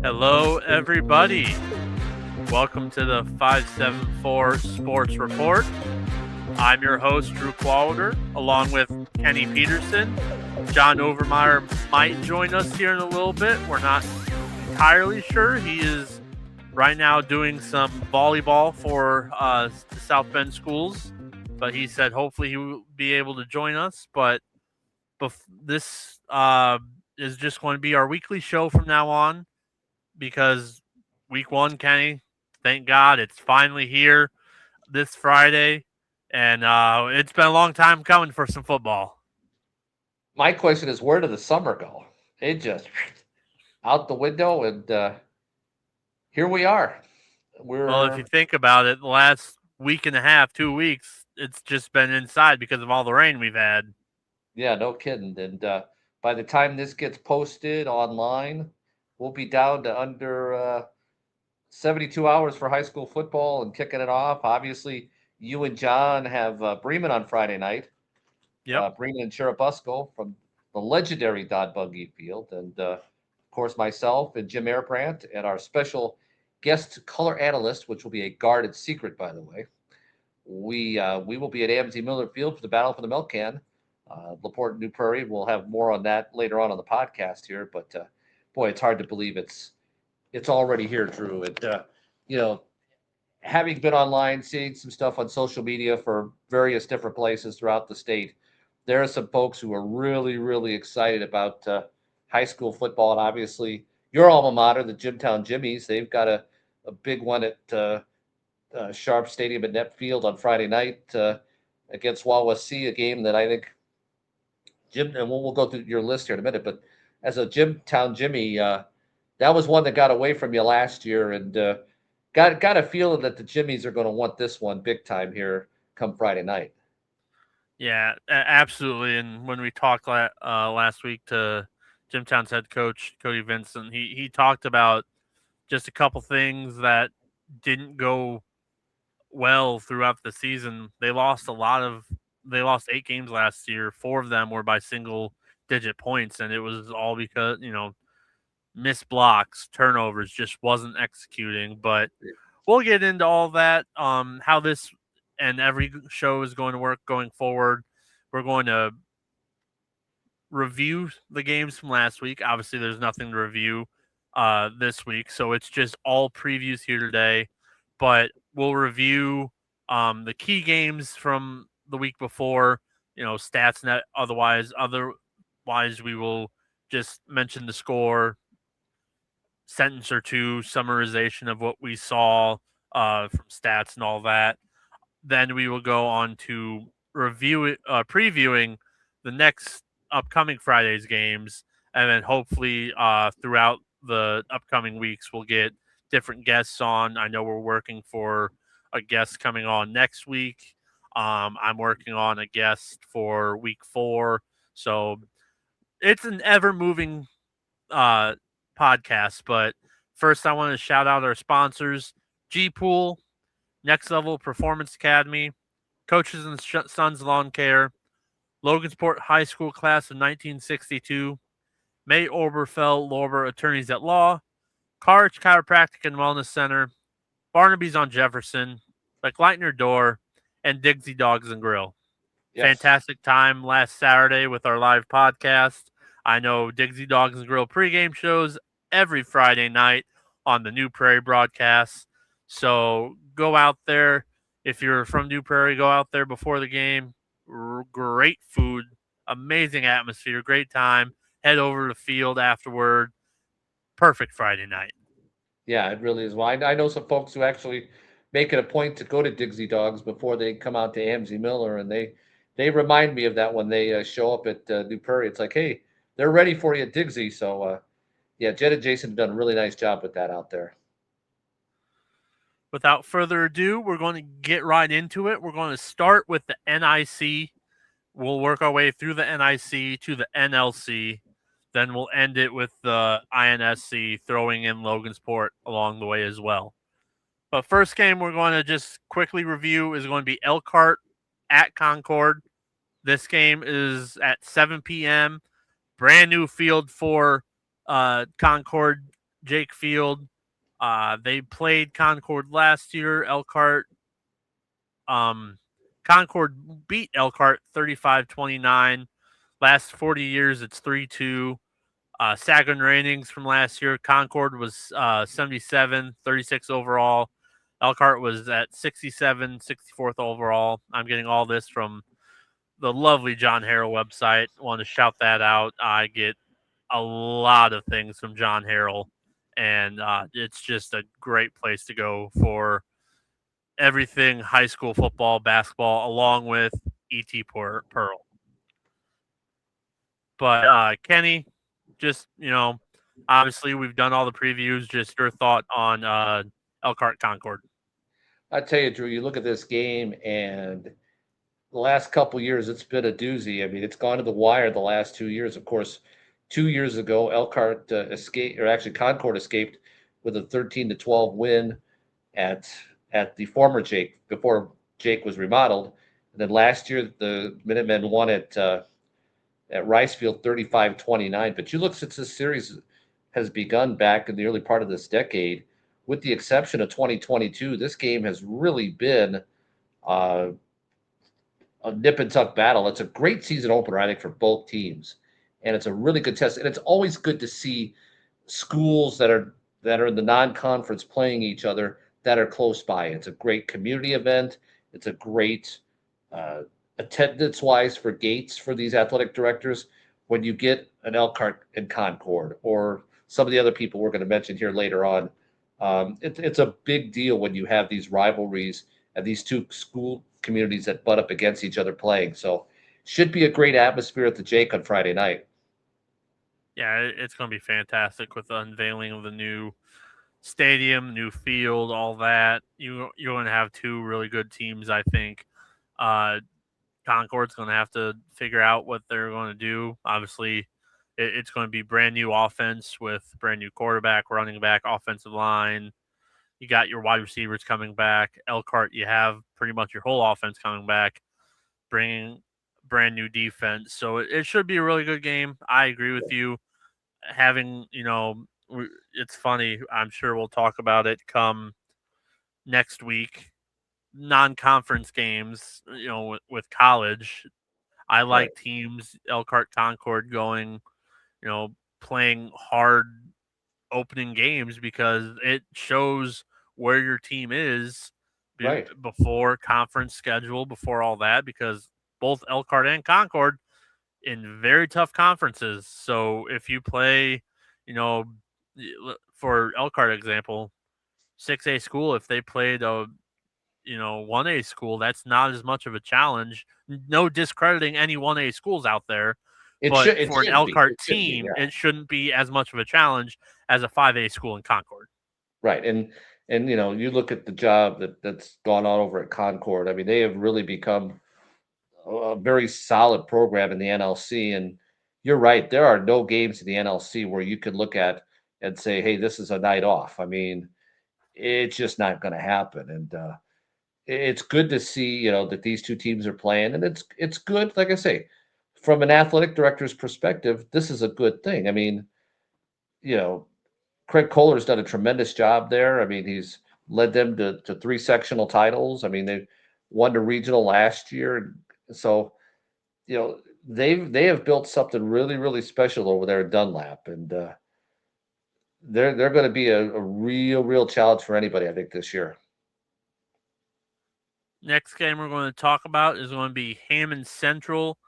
Hello, everybody. Welcome to the 574 Sports Report. I'm your host, Drew Qualder, along with Kenny Peterson. John Overmeyer might join us here in a little bit. We're not entirely sure. He is right now doing some volleyball for the South Bend schools, but he said hopefully he will be able to join us. But this is just going to be our weekly show from now on, because week one, Kenny, thank God it's finally here this Friday. And it's been a long time coming for some football. My question is, where did the summer go? It just out the window, and here we are. Well, if you We're think about it, the last week and a half, 2 weeks, it's just been inside because of all the rain we've had. Yeah, no kidding. And by the time this gets posted online, we'll be down to under 72 hours for high school football and kicking it off. Obviously, you and John have Bremen on Friday night. Yep. Bremen and Cherubusco from the legendary Dodd Buggy Field, and of course myself and Jim Airbrandt and our special guest color analyst, which will be a guarded secret, by the way. We will be at AMC Miller Field for the battle for the milk can. Laporte New Prairie. We'll have more on that later on the podcast here, but boy, it's hard to believe it's already here, Drew. And you know, having been online, seeing some stuff on social media for various different places throughout the state, there are some folks who are really, really excited about high school football. And obviously, your alma mater, the Jimtown Jimmies, they've got a big one at Sharp Stadium at Net Field on Friday night against Wawasee, a game that I think Jim, and we'll go through your list here in a minute, but as a Jimtown Jimmy, that was one that got away from you last year, and got a feeling that the Jimmies are going to want this one big time here come Friday night. Yeah, absolutely. And when we talked last week to Jimtown's head coach, Cody Vincent, he talked about just a couple things that didn't go well throughout the season. They lost 8 games last year. 4 of them were by single digit points, and it was all because, missed blocks, turnovers, just wasn't executing. But we'll get into all that, how this and every show is going to work going forward. We're going to review the games from last week. Obviously, there's nothing to review this week, so it's just all previews here today. But we'll review the key games from the week before, stats and that. Otherwise, we will just mention the score, sentence or two, summarization of what we saw from stats and all that. Then we will go on to previewing the next upcoming Friday's games, and then hopefully throughout the upcoming weeks we'll get different guests on. I know we're working for a guest coming on next week. I'm working on a guest for week 4, so it's an ever moving uh, podcast. But first, I want to shout out our sponsors: G Pool, Next Level Performance Academy, Coaches and Sons Lawn Care, Logansport High School Class of 1962, May Oberfell Lorber Attorneys at Law, Carriage Chiropractic and Wellness Center, Barnaby's on Jefferson, McLeitner Door, and Digsy Dogs and Grill. Yes. Fantastic time last Saturday with our live podcast. I know Digsy Dogs and Grill pregame shows every Friday night on the New Prairie broadcast. So go out there. If you're from New Prairie, go out there before the game. Great food, amazing atmosphere, great time. Head over to the field afterward. Perfect Friday night. Yeah, it really is. Well, I know some folks who actually make it a point to go to Digsy Dogs before they come out to AMC Miller, and they remind me of that when they show up at New Prairie. It's like, hey, they're ready for you at Digsy. So, yeah, Jed and Jason have done a really nice job with that out there. Without further ado, we're going to get right into it. We're going to start with the NIC. We'll work our way through the NIC to the NLC. Then we'll end it with the INSC, throwing in Logansport along the way as well. But first game we're going to just quickly review is going to be Elkhart at Concord. This game is at 7 p.m. Brand new field for Concord, Jake Field. They played Concord last year. Elkhart, um, Concord beat Elkhart 35-29. Last 40 years, it's 3-2. Sagrin ratings from last year, Concord was 77, 36 overall. Elkhart was at 67, 64th overall. I'm getting all this from the lovely John Harrell website. Want to shout that out. I get a lot of things from John Harrell, and it's just a great place to go for everything high school football, basketball, along with E.T. Pearl. But Kenny, just obviously we've done all the previews. Just your thought on Elkhart Concord. I tell you, Drew, you look at this game, and the last couple years, it's been a doozy. I mean, it's gone to the wire the last 2 years. Of course, 2 years ago, Elkhart escaped, or actually Concord escaped with a 13-12 win at at the former Jake before Jake was remodeled. And then last year, the Minutemen won at Ricefield 35-29. But you look, since this series has begun back in the early part of this decade, with the exception of 2022, this game has really been uh, a nip and tuck battle. It's a great season opener, I think, for both teams, and it's a really good test. And it's always good to see schools that are in the non-conference playing each other that are close by. It's a great community event. It's a great uh, attendance-wise for Gates for these athletic directors. When you get an Elkhart and Concord, or some of the other people we're going to mention here later on, it's a big deal when you have these rivalries and these two school communities that butt up against each other playing. So, should be a great atmosphere at the Jake on Friday night. Yeah, it's going to be fantastic with the unveiling of the new stadium, new field, all that. You're going to have two really good teams, I think. Uh, Concord's going to have to figure out what they're going to do. Obviously, it's going to be brand new offense with brand new quarterback, running back, offensive line. You got your wide receivers coming back. Elkhart, you have pretty much your whole offense coming back, bringing brand new defense. So it should be a really good game. I agree with you. Having, it's funny. I'm sure we'll talk about it come next week. Non-conference games, with college. I Right. like teams, Elkhart Concord, going, you know, playing hard opening games because it shows where your team is Right. before conference schedule, before all that, because both Elkhart and Concord in very tough conferences. So if you play, you know, for Elkhart example, 6A school, if they played a 1A school, that's not as much of a challenge. No discrediting any 1A schools out there, It but should it for an should be. Elkhart It should be, team, yeah. it shouldn't be as much of a challenge as a 5A school in Concord. Right. And you look at the job that's gone on over at Concord. I mean, they have really become a very solid program in the NLC. And you're right, there are no games in the NLC where you can look at and say, hey, this is a night off. I mean, it's just not going to happen. And it's good to see, that these two teams are playing, and it's good. Like I say, from an athletic director's perspective, this is a good thing. I mean, you know, Craig Kohler's done a tremendous job there. I mean, he's led them to three sectional titles. I mean, they won the regional last year. So, they have built something really, really special over there at Dunlap, and they're going to be a real challenge for anybody, I think, this year. Next game we're going to talk about is going to be Hammond Central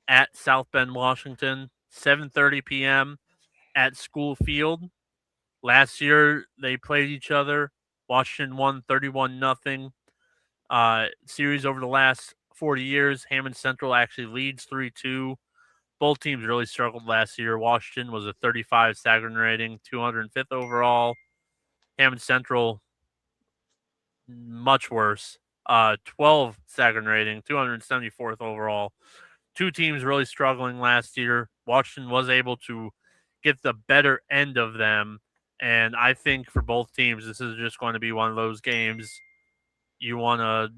at South Bend, Washington, 7:30 p.m. at School Field. Last year they played each other. Washington won 31-0. Series over the last 40 years, Hammond Central actually leads 3-2. Both teams really struggled last year. Washington was a 35 Sagrin rating, 205th overall. Hammond Central, much worse. 12 Sagrin rating, 274th overall. Two teams really struggling last year. Washington was able to get the better end of them. And I think for both teams, this is just going to be one of those games you want to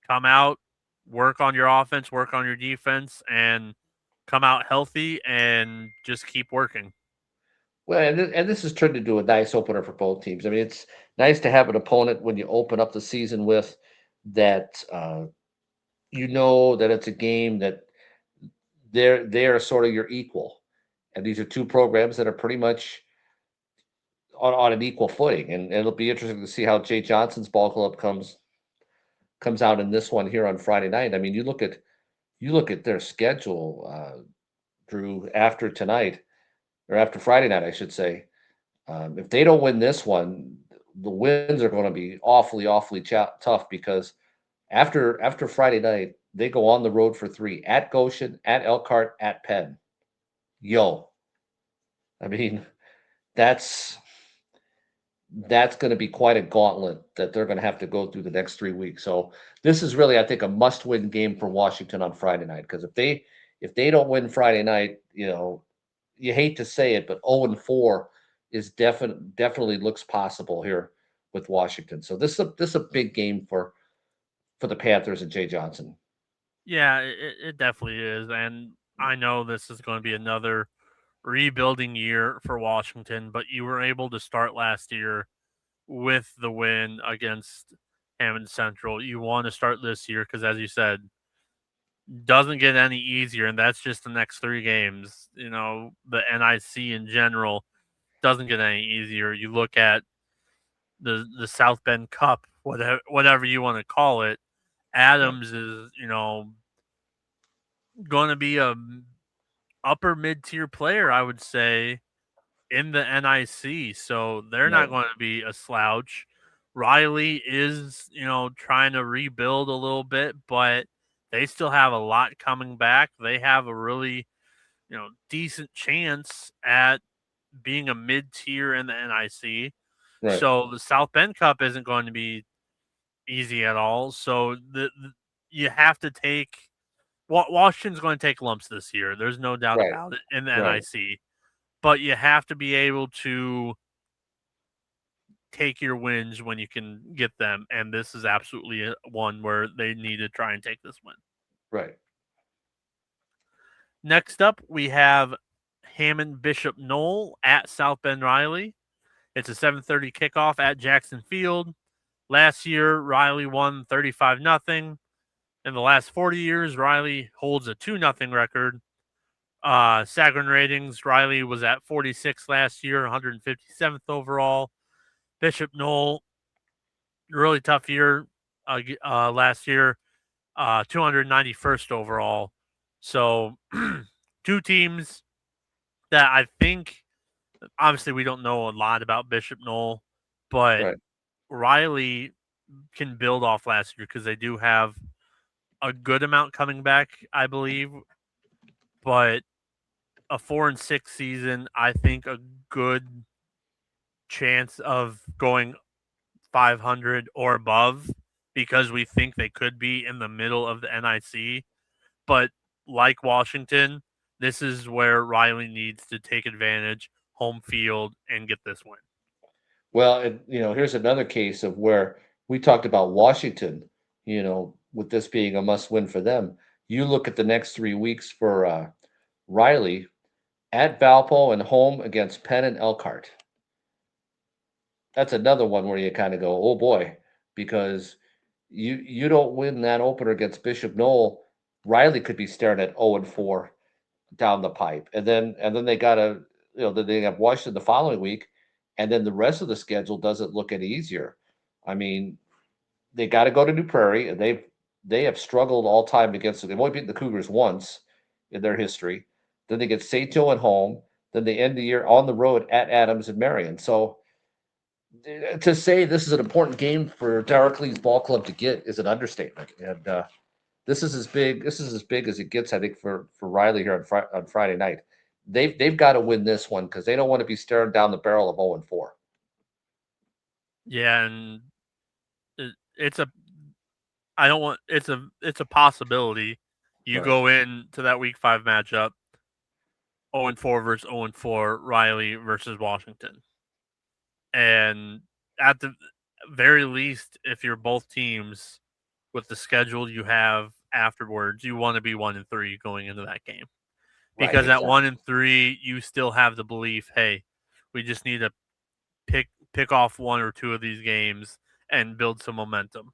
come out, work on your offense, work on your defense, and come out healthy and just keep working. Well, and this has turned into a nice opener for both teams. I mean, it's nice to have an opponent when you open up the season with that. You know that it's a game that they're sort of your equal, and these are two programs that are pretty much on an equal footing. And it'll be interesting to see how Jay Johnson's ball club comes out in this one here on Friday night. I mean, you look at their schedule, Drew, after tonight or after Friday night, I should say. If they don't win this one, the wins are going to be awfully, awfully tough because after Friday night, they go on the road for three at Goshen, at Elkhart, at Penn. Yo, I mean, that's that's going to be quite a gauntlet that they're going to have to go through the next 3 weeks. So this is really, I think, a must-win game for Washington on Friday night because if they don't win Friday night, you hate to say it, but 0-4 is definitely looks possible here with Washington. So this is a big game for the Panthers and Jay Johnson. Yeah, it definitely is. And I know this is going to be another rebuilding year for Washington, but you were able to start last year with the win against Hammond Central. You want to start this year because, as you said, doesn't get any easier, and that's just the next 3 games. The NIC in general doesn't get any easier. You look at the South Bend Cup, whatever you want to call it. Right. Adams is going to be a upper mid tier player, I would say, in the NIC. So they're not Right. going to be a slouch. Riley is, trying to rebuild a little bit, but they still have a lot coming back. They have a really, decent chance at being a mid tier in the NIC. Right. So the South Bend Cup isn't going to be easy at all. So you have to take Washington's going to take lumps this year. There's no doubt Right. about it in the Right. NIC, but you have to be able to take your wins when you can get them, and this is absolutely one where they need to try and take this win. Right. Next up, we have Hammond Bishop Knoll at South Bend Riley. It's a 7:30 kickoff at Jackson Field. Last year, Riley won 35-0. In the last 40 years, Riley holds a 2-0 record. Sagarin ratings, Riley was at 46 last year, 157th overall. Bishop Knoll, really tough year last year, 291st overall. So, two teams that I think, obviously, we don't know a lot about Bishop Knoll, but Right. Riley can build off last year because they do have a good amount coming back, I believe. But a 4-6 season, I think a good chance of going 500 or above because we think they could be in the middle of the NIC. But like Washington, this is where Riley needs to take advantage, home field, and get this win. Well, and here's another case of where we talked about Washington, with this being a must win for them. You look at the next 3 weeks for Riley at Valpo and home against Penn and Elkhart. That's another one where you kind of go, oh boy, because you don't win that opener against Bishop Knoll, Riley could be staring at 0-4 down the pipe, and then they gotta, then they have Washington the following week, and then the rest of the schedule doesn't look any easier. I mean, they got to go to New Prairie, and they have struggled all time against it. They've only beaten the Cougars once in their history. Then they get St. Joe at home. Then they end the year on the road at Adams and Marion. So to say this is an important game for Darkley's ball club to get is an understatement. And this is as big. This is as big as it gets, I think, for Riley here on Friday night. They've got to win this one because they don't want to be staring down the barrel of 0-4. Yeah, and it's a I don't want it's a possibility. You Right. go into that week 5 matchup 0-4 versus 0-4, Riley versus Washington. And at the very least, if you're both teams with the schedule you have afterwards, you want to be 1-3 going into that game. Right. because at Exactly. 1-3 you still have the belief, hey, we just need to pick off one or two of these games and build some momentum.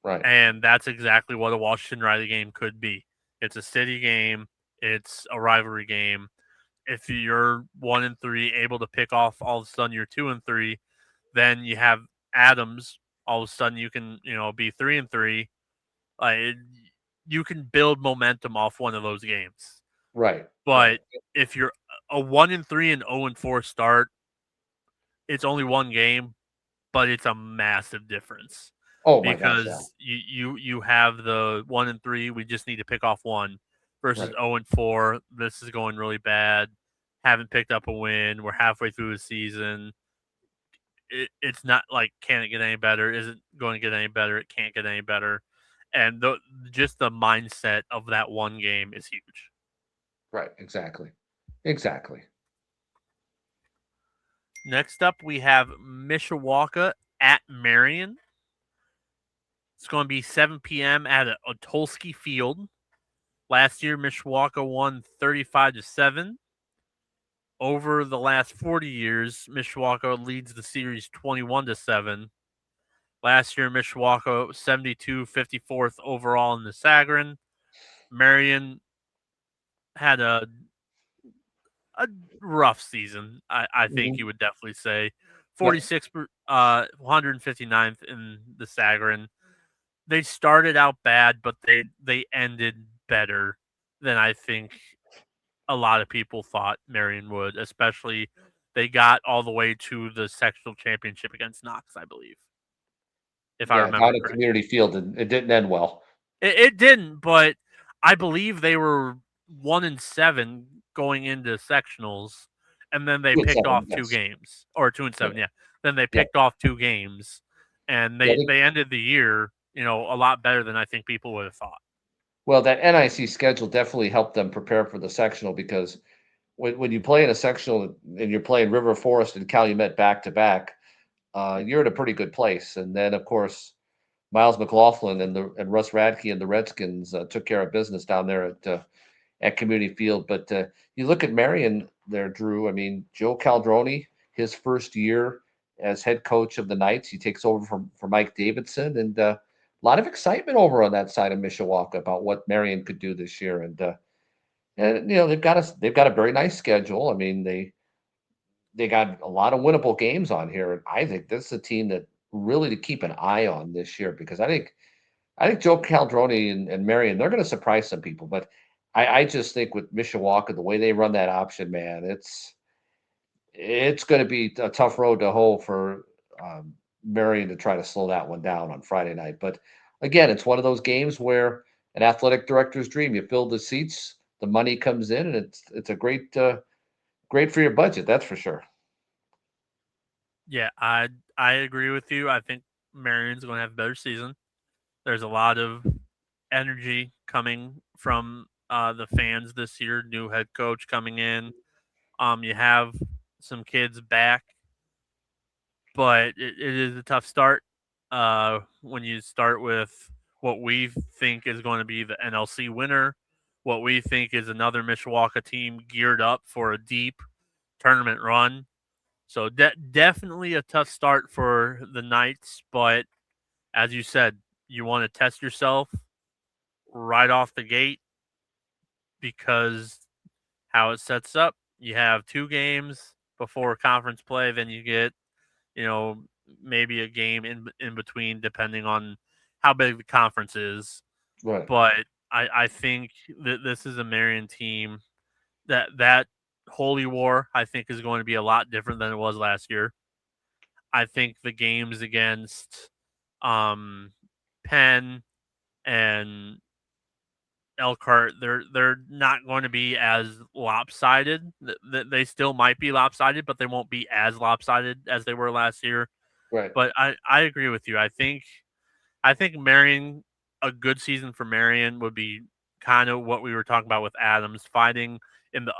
Right. And that's exactly what a Washington Riley game could be. It's a city game, it's a rivalry game. If you're 1-3, able to pick off, all of a sudden you're 2-3, then you have Adams. All of a sudden you can be 3-3. Like you can build momentum off one of those games. Right. Right. But if you're a 1-3 and 0-4 start, it's only one game, but it's a massive difference Oh my gosh. Yeah. because you have the 1-3. We just need to pick off one versus Right. 0-4. This is going really bad. Haven't picked up a win. We're halfway through the season. It's not like can it get any better? Isn't going to get any better? It can't get any better. And just the mindset of that one game is huge. Right. Exactly. Exactly. Next up, we have Mishawaka at Marion. It's going to be 7 p.m. at Otulski Field. Last year, Mishawaka won 35-7. Over the last 40 years, Mishawaka leads the series 21-7. Last year, Mishawaka 72 54th overall in the Sagarin. Marion had a rough season, I think Hmm. you would definitely say. Yep. 46 159th in the Sagarin. They started out bad, but they ended better than I think a lot of people thought Marion would, especially they got all the way to the sectional championship against Knox, I believe, if I Yeah. Down remember at correctly. Community Field, and it didn't end well. It didn't, but I believe they were 1-7 going into sectionals, and then they Two and picked seven. off two Yes. games, or 2-7, Yeah. yeah. Then they Yeah. picked off two games, and Yeah. they ended the year, a lot better than I think people would have thought. Well, that NIC schedule definitely helped them prepare for the sectional because when you play in a sectional and you're playing River Forest and Calumet back to back, you're in a pretty good place. And then, of course, Miles McLaughlin and Russ Radke and the Redskins took care of business down there at Community Field. But you look at Marion there, Drew. I mean, Joe Caldroni, his first year as head coach of the Knights, he takes over from Mike Davidson, and a lot of excitement over on that side of Mishawaka about what Marion could do this year. And they've got a very nice schedule. I mean, they got a lot of winnable games on here, and I think this is a team that really to keep an eye on this year because I think Joe Caldroni and Marion, they're going to surprise some people. But I just think with Mishawaka, the way they run that option, man, it's going to be a tough road to hoe for Marion to try to slow that one down on Friday night. But again, it's one of those games where an athletic director's dream. You fill the seats, the money comes in, and it's a great for your budget. That's for sure. Yeah, I agree with you. I think Marion's going to have a better season. There's a lot of energy coming from the fans this year. New head coach coming in. You have some kids back, but it is a tough start. When you start with what we think is going to be the NLC winner, what we think is another Mishawaka team geared up for a deep tournament run. So definitely a tough start for the Knights, but as you said, you want to test yourself right off the gate because how it sets up, you have two games before conference play, then you get, you know, maybe a game in between depending on how big the conference is. Right. But I think that this is a Marion team that Holy War I think is going to be a lot different than it was last year. I think the games against um, Penn and Elkhart, they're not going to be as lopsided. They still might be lopsided, but they won't be as lopsided as they were last year. Right. But I agree with you. I think Marion, a good season for Marion would be kind of what we were talking about with Adams, fighting in the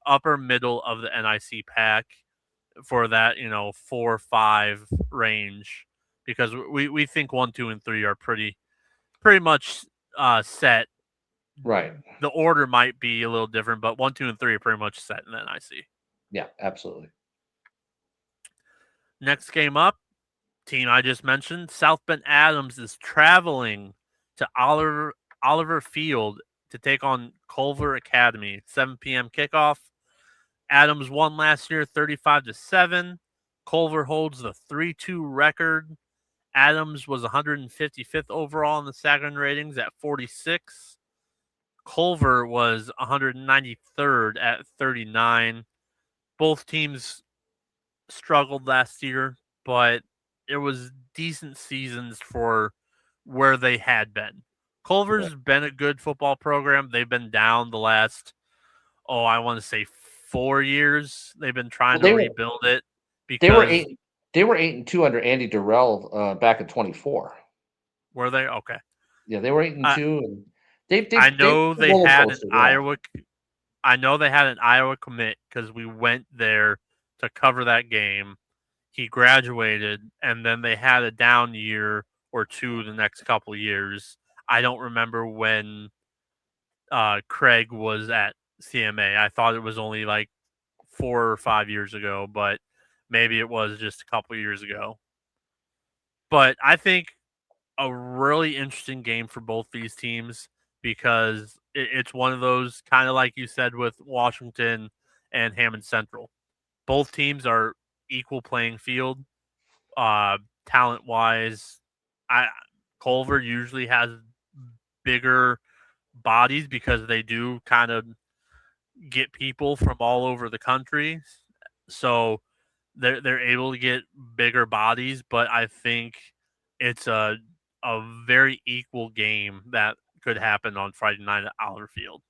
upper middle of the NIC pack for that 4-5 range because we think 1, 2, and 3 are pretty much set Right. The order might be a little different, but 1, 2, and 3 are pretty much set in the NIC. Yeah, absolutely. Next game up, team I just mentioned, South Bend Adams is traveling to Oliver Field to take on Culver Academy. 7 p.m. kickoff. Adams won last year 35-7. Culver holds the 3-2 record. Adams was 155th overall in the Sagarin ratings at 46. Culver was 193rd at 39. Both teams struggled last year, but it was decent seasons for where they had been. Culver's been a good football program. They've been down the last, I want to say 4 years. They've been Well, trying to rebuild it they were because 8 they were 8-2 under Andy Durrell back in 24. were they okay? Yeah, they were 8-2, and I they've know been a they roller had an coaster. Yeah. Iowa. I know they had an Iowa commit because we went there to cover that game. He graduated, and then they had a down year or two the next couple years. I don't remember when Craig was at CMA. I thought it was only like 4 or 5 years ago, but maybe it was just a couple years ago. But I think a really interesting game for both these teams because it's one of those kind of like you said with Washington and Hammond Central. Both teams are equal playing field, talent wise. I Culver usually has bigger bodies because they do kind of get people from all over the country, so they're able to get bigger bodies. But I think it's a very equal game that could happen on Friday night at Oliver Field.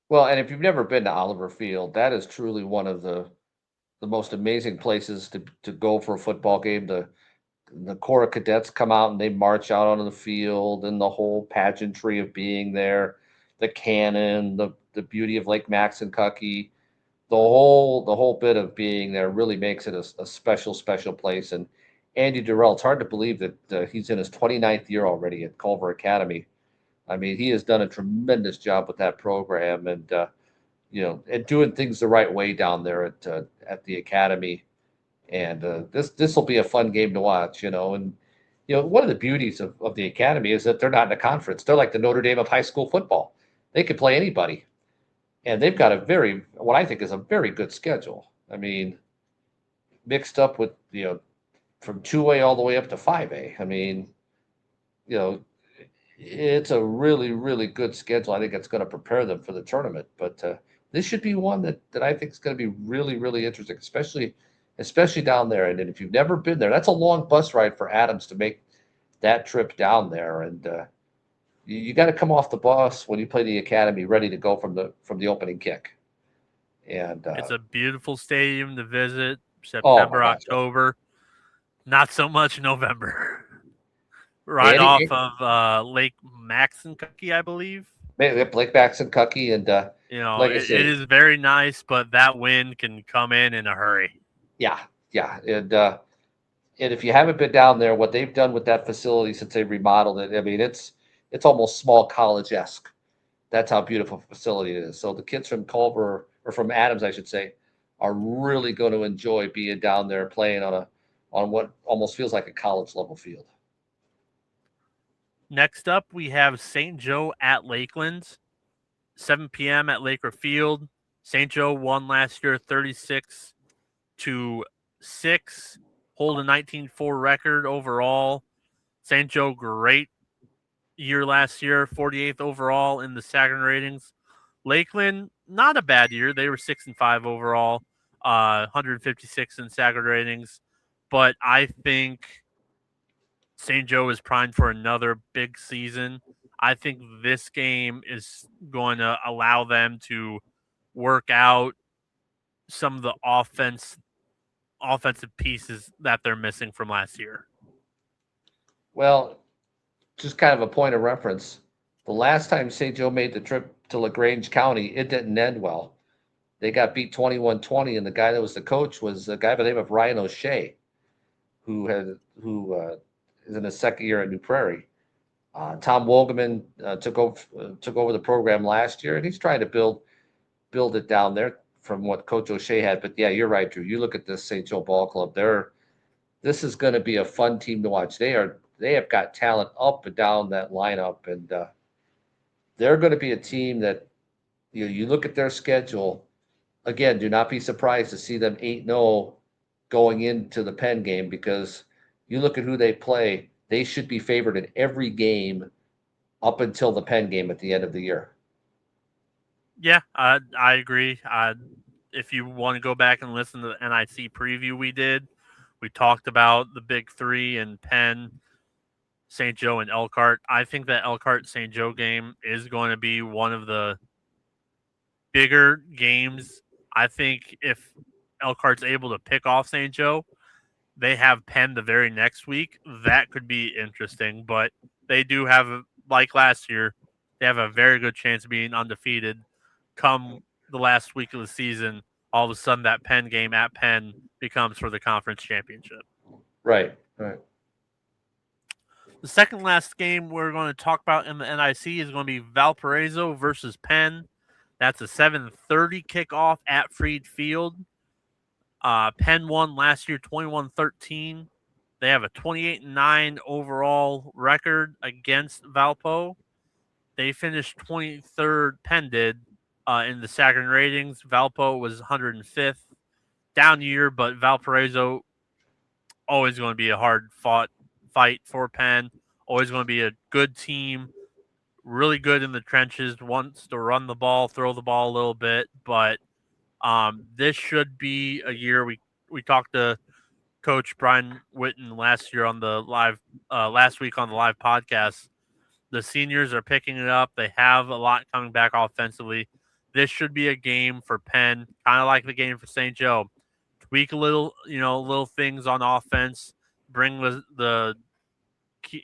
Well, and if you've never been to Oliver Field, that is truly one of the most amazing places to go for a football game. The Corps of Cadets come out and they march out onto the field, and the whole pageantry of being there, the cannon, the beauty of Lake Maxinkuckee, the whole bit of being there really makes it a special place. And Andy Durrell, it's hard to believe that he's in his 29th year already at Culver Academy. I mean, he has done a tremendous job with that program, and and doing things the right way down there at the academy. And this will be a fun game to watch. And one of the beauties of the academy is that they're not in a conference. They're like the Notre Dame of high school football. They can play anybody, and they've got what I think is a very good schedule. I mean, mixed up with from 2A all the way up to 5A. I mean, you know, it's a really good schedule. I think it's going to prepare them for the tournament. But this should be one that I think is going to be really interesting, especially down there. And if you've never been there, that's a long bus ride for Adams to make that trip down there. And you got to come off the bus when you play the academy, ready to go from the opening kick. And It's a beautiful stadium to visit. oh my September, gosh, October, not so much November. Right Andy, off of Lake Maxinkuckee, I believe. Blake Maxinkuckee, and like I It say, is very nice, but that wind can come in a hurry. yeah, and if you haven't been down there, what they've done with that facility since they remodeled it, I mean, it's almost small college-esque. That's how beautiful a facility it is. So the kids from Culver, or from Adams, I should say, are really going to enjoy being down there playing on what almost feels like a college level field. Next up, we have St. Joe at Lakeland, 7 p.m. at Laker Field. St. Joe won last year 36-6, hold a 19-4 record overall. St. Joe, great year last year, 48th overall in the Sagarin ratings. Lakeland, not a bad year. They were 6-5 overall, 156 in Sagarin ratings. But I think St. Joe is primed for another big season. I think this game is going to allow them to work out some of the offensive pieces that they're missing from last year. Well, just kind of a point of reference. The last time St. Joe made the trip to LaGrange County, it didn't end well. They got beat 21-20, and the guy that was the coach was a guy by the name of Ryan O'Shea, who is in his second year at New Prairie. Tom Wogeman took over the program last year, and he's trying to build it down there from what Coach O'Shea had. But yeah, you're right, Drew. You look at this St. Joe Ball Club. This is going to be a fun team to watch. They have got talent up and down that lineup, and they're going to be a team that you look at their schedule. Again, do not be surprised to see them 8-0 going into the Penn game, because you look at who they play, they should be favored in every game up until the Penn game at the end of the year. Yeah, I agree. If you want to go back and listen to the NIC preview we did, we talked about the big three and Penn, St. Joe, and Elkhart. I think that Elkhart St. Joe game is going to be one of the bigger games. I think if Elkhart's able to pick off St. Joe, they have Penn the very next week. That could be interesting, but they do have, like last year, they have a very good chance of being undefeated. Come the last week of the season, all of a sudden that Penn game at Penn becomes for the conference championship. Right, right. The second last game we're going to talk about in the NIC is going to be Valparaiso versus Penn. That's a 7:30 kickoff at Freed Field. Penn won last year 21-13. They have a 28-9 overall record against Valpo. They finished 23rd, Penn did, in the Sagarin ratings. Valpo was 105th. Down year, but Valparaiso always going to be a hard fought fight for Penn. Always going to be a good team, really good in the trenches, wants to run the ball, throw the ball a little bit, but this should be a year. We talked to Coach Brian Witten last year on the live last week on the live podcast. The seniors are picking it up. They have a lot coming back offensively. This should be a game for Penn, kind of like the game for St. Joe. Tweak a little, little things on offense. Bring the key,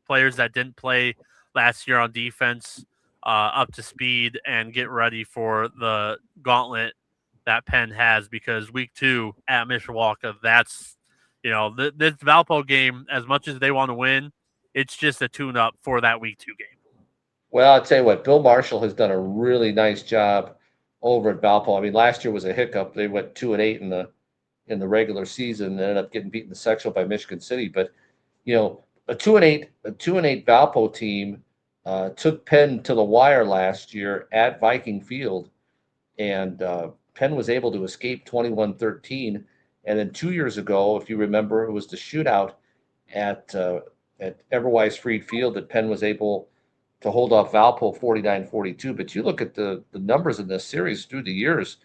players that didn't play last year on defense up to speed and get ready for the gauntlet that Penn has, because week 2 at Mishawaka, that's this Valpo game, as much as they want to win, it's just a tune up for that week 2 game. Well, I'll tell you what, Bill Marshall has done a really nice job over at Valpo. I mean, last year was a hiccup. They went 2-8 in the regular season and ended up getting beaten in the sectional by Michigan City. But a 2-8 Valpo team took Penn to the wire last year at Viking Field, and Penn was able to escape 21-13. And then 2 years ago, if you remember, it was the shootout at Everwise Freed Field that Penn was able to hold off Valpo 49-42. But you look at the numbers in this series through the years.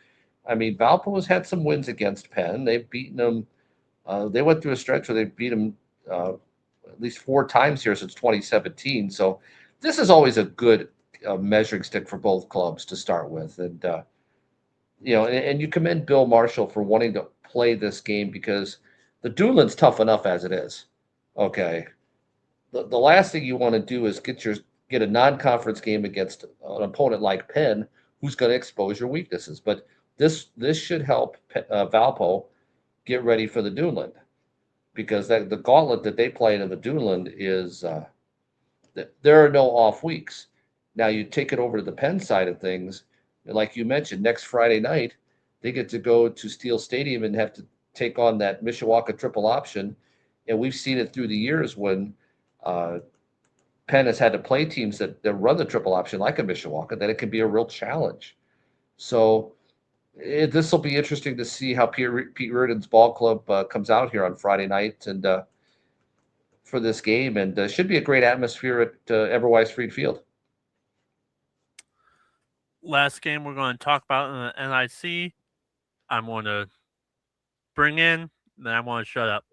I mean, Valpo has had some wins against Penn. They've beaten them. They went through a stretch where they beat them at least 4 times here since 2017. So this is always a good measuring stick for both clubs to start with. And, and you commend Bill Marshall for wanting to play this game, because the Duneland's tough enough as it is. Okay. The last thing you want to do is get a non-conference game against an opponent like Penn, who's going to expose your weaknesses. But this should help Valpo get ready for the Duneland, because the gauntlet that they play in the Duneland is there are no off weeks. Now you take it over to the Penn side of things, like you mentioned, next Friday night they get to go to Steel Stadium and have to take on that Mishawaka triple option, and we've seen it through the years when Penn has had to play teams that run the triple option like a Mishawaka, that it can be a real challenge. So this will be interesting to see how Pete Reardon's ball club comes out here on Friday night and for this game, and should be a great atmosphere at Everwise Freed Field. Last game we're going to talk about in the NIC, I'm going to bring in, then I want to shut up.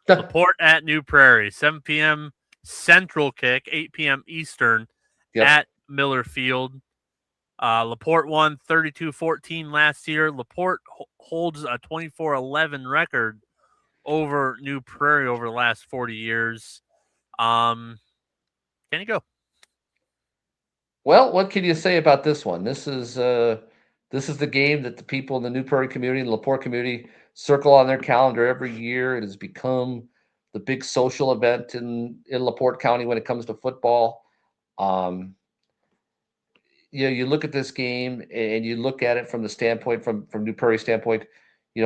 LaPorte at New Prairie, 7 p.m. Central kick, 8 p.m. Eastern at Miller Field. LaPorte won 32-14 last year. LaPorte holds a 24-11 record over New Prairie over the last 40 years. Can you go? Well, what can you say about this one? This is the game that the people in the New Prairie community and LaPorte community circle on their calendar every year. It has become the big social event in LaPorte County when it comes to football. Um, you look at this game and you look at it from the standpoint from New Prairie's standpoint.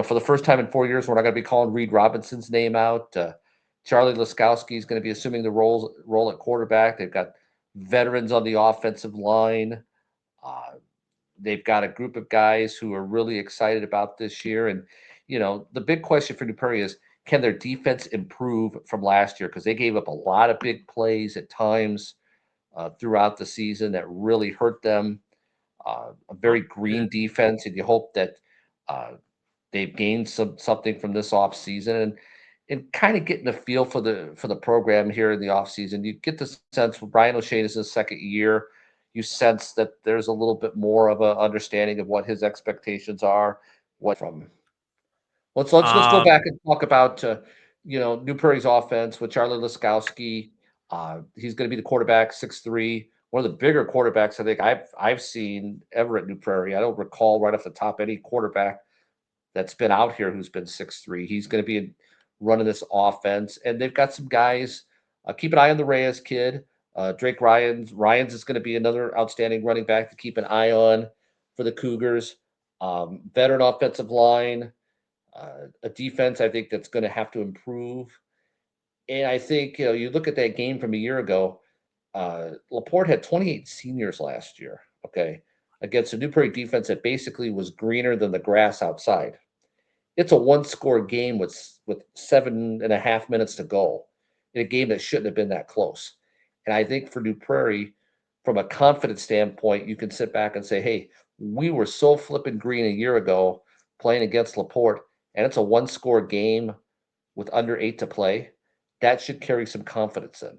For the first time in 4 years, we're not going to be calling Reed Robinson's name out. Charlie Laskowski is going to be assuming the role at quarterback. They've got veterans on the offensive line. Uh, they've got a group of guys who are really excited about this year. And the big question for New Prairie is, can their defense improve from last year? Because they gave up a lot of big plays at times throughout the season that really hurt them. A very green defense, and you hope that uh, they've gained something from this off season and kind of getting a feel for the program here in the off season. You get the sense when Brian O'Shea is his second year, you sense that there's a little bit more of a understanding of what his expectations are. What from let's go Um, back and talk about New Prairie's offense with Charlie Laskowski. He's going to be the quarterback, 6'3", one of the bigger quarterbacks I think I've seen ever at New Prairie. I don't recall right off the top any quarterback that's been out here who's been 6'3". He's going to be running this offense, and they've got some guys. Keep an eye on the Reyes kid. Drake Ryans is going to be another outstanding running back to keep an eye on for the Cougars. Veteran offensive line, a defense I think that's going to have to improve. And I think you look at that game from a year ago. Laporte had 28 seniors last year. Okay, against a New Prairie defense that basically was greener than the grass outside. It's a one-score game with 7.5 minutes to go in a game that shouldn't have been that close. And I think for New Prairie, from a confidence standpoint, you can sit back and say, "Hey, we were so flipping green a year ago playing against Laporte, and it's a one-score game with under 8 to play." That should carry some confidence in.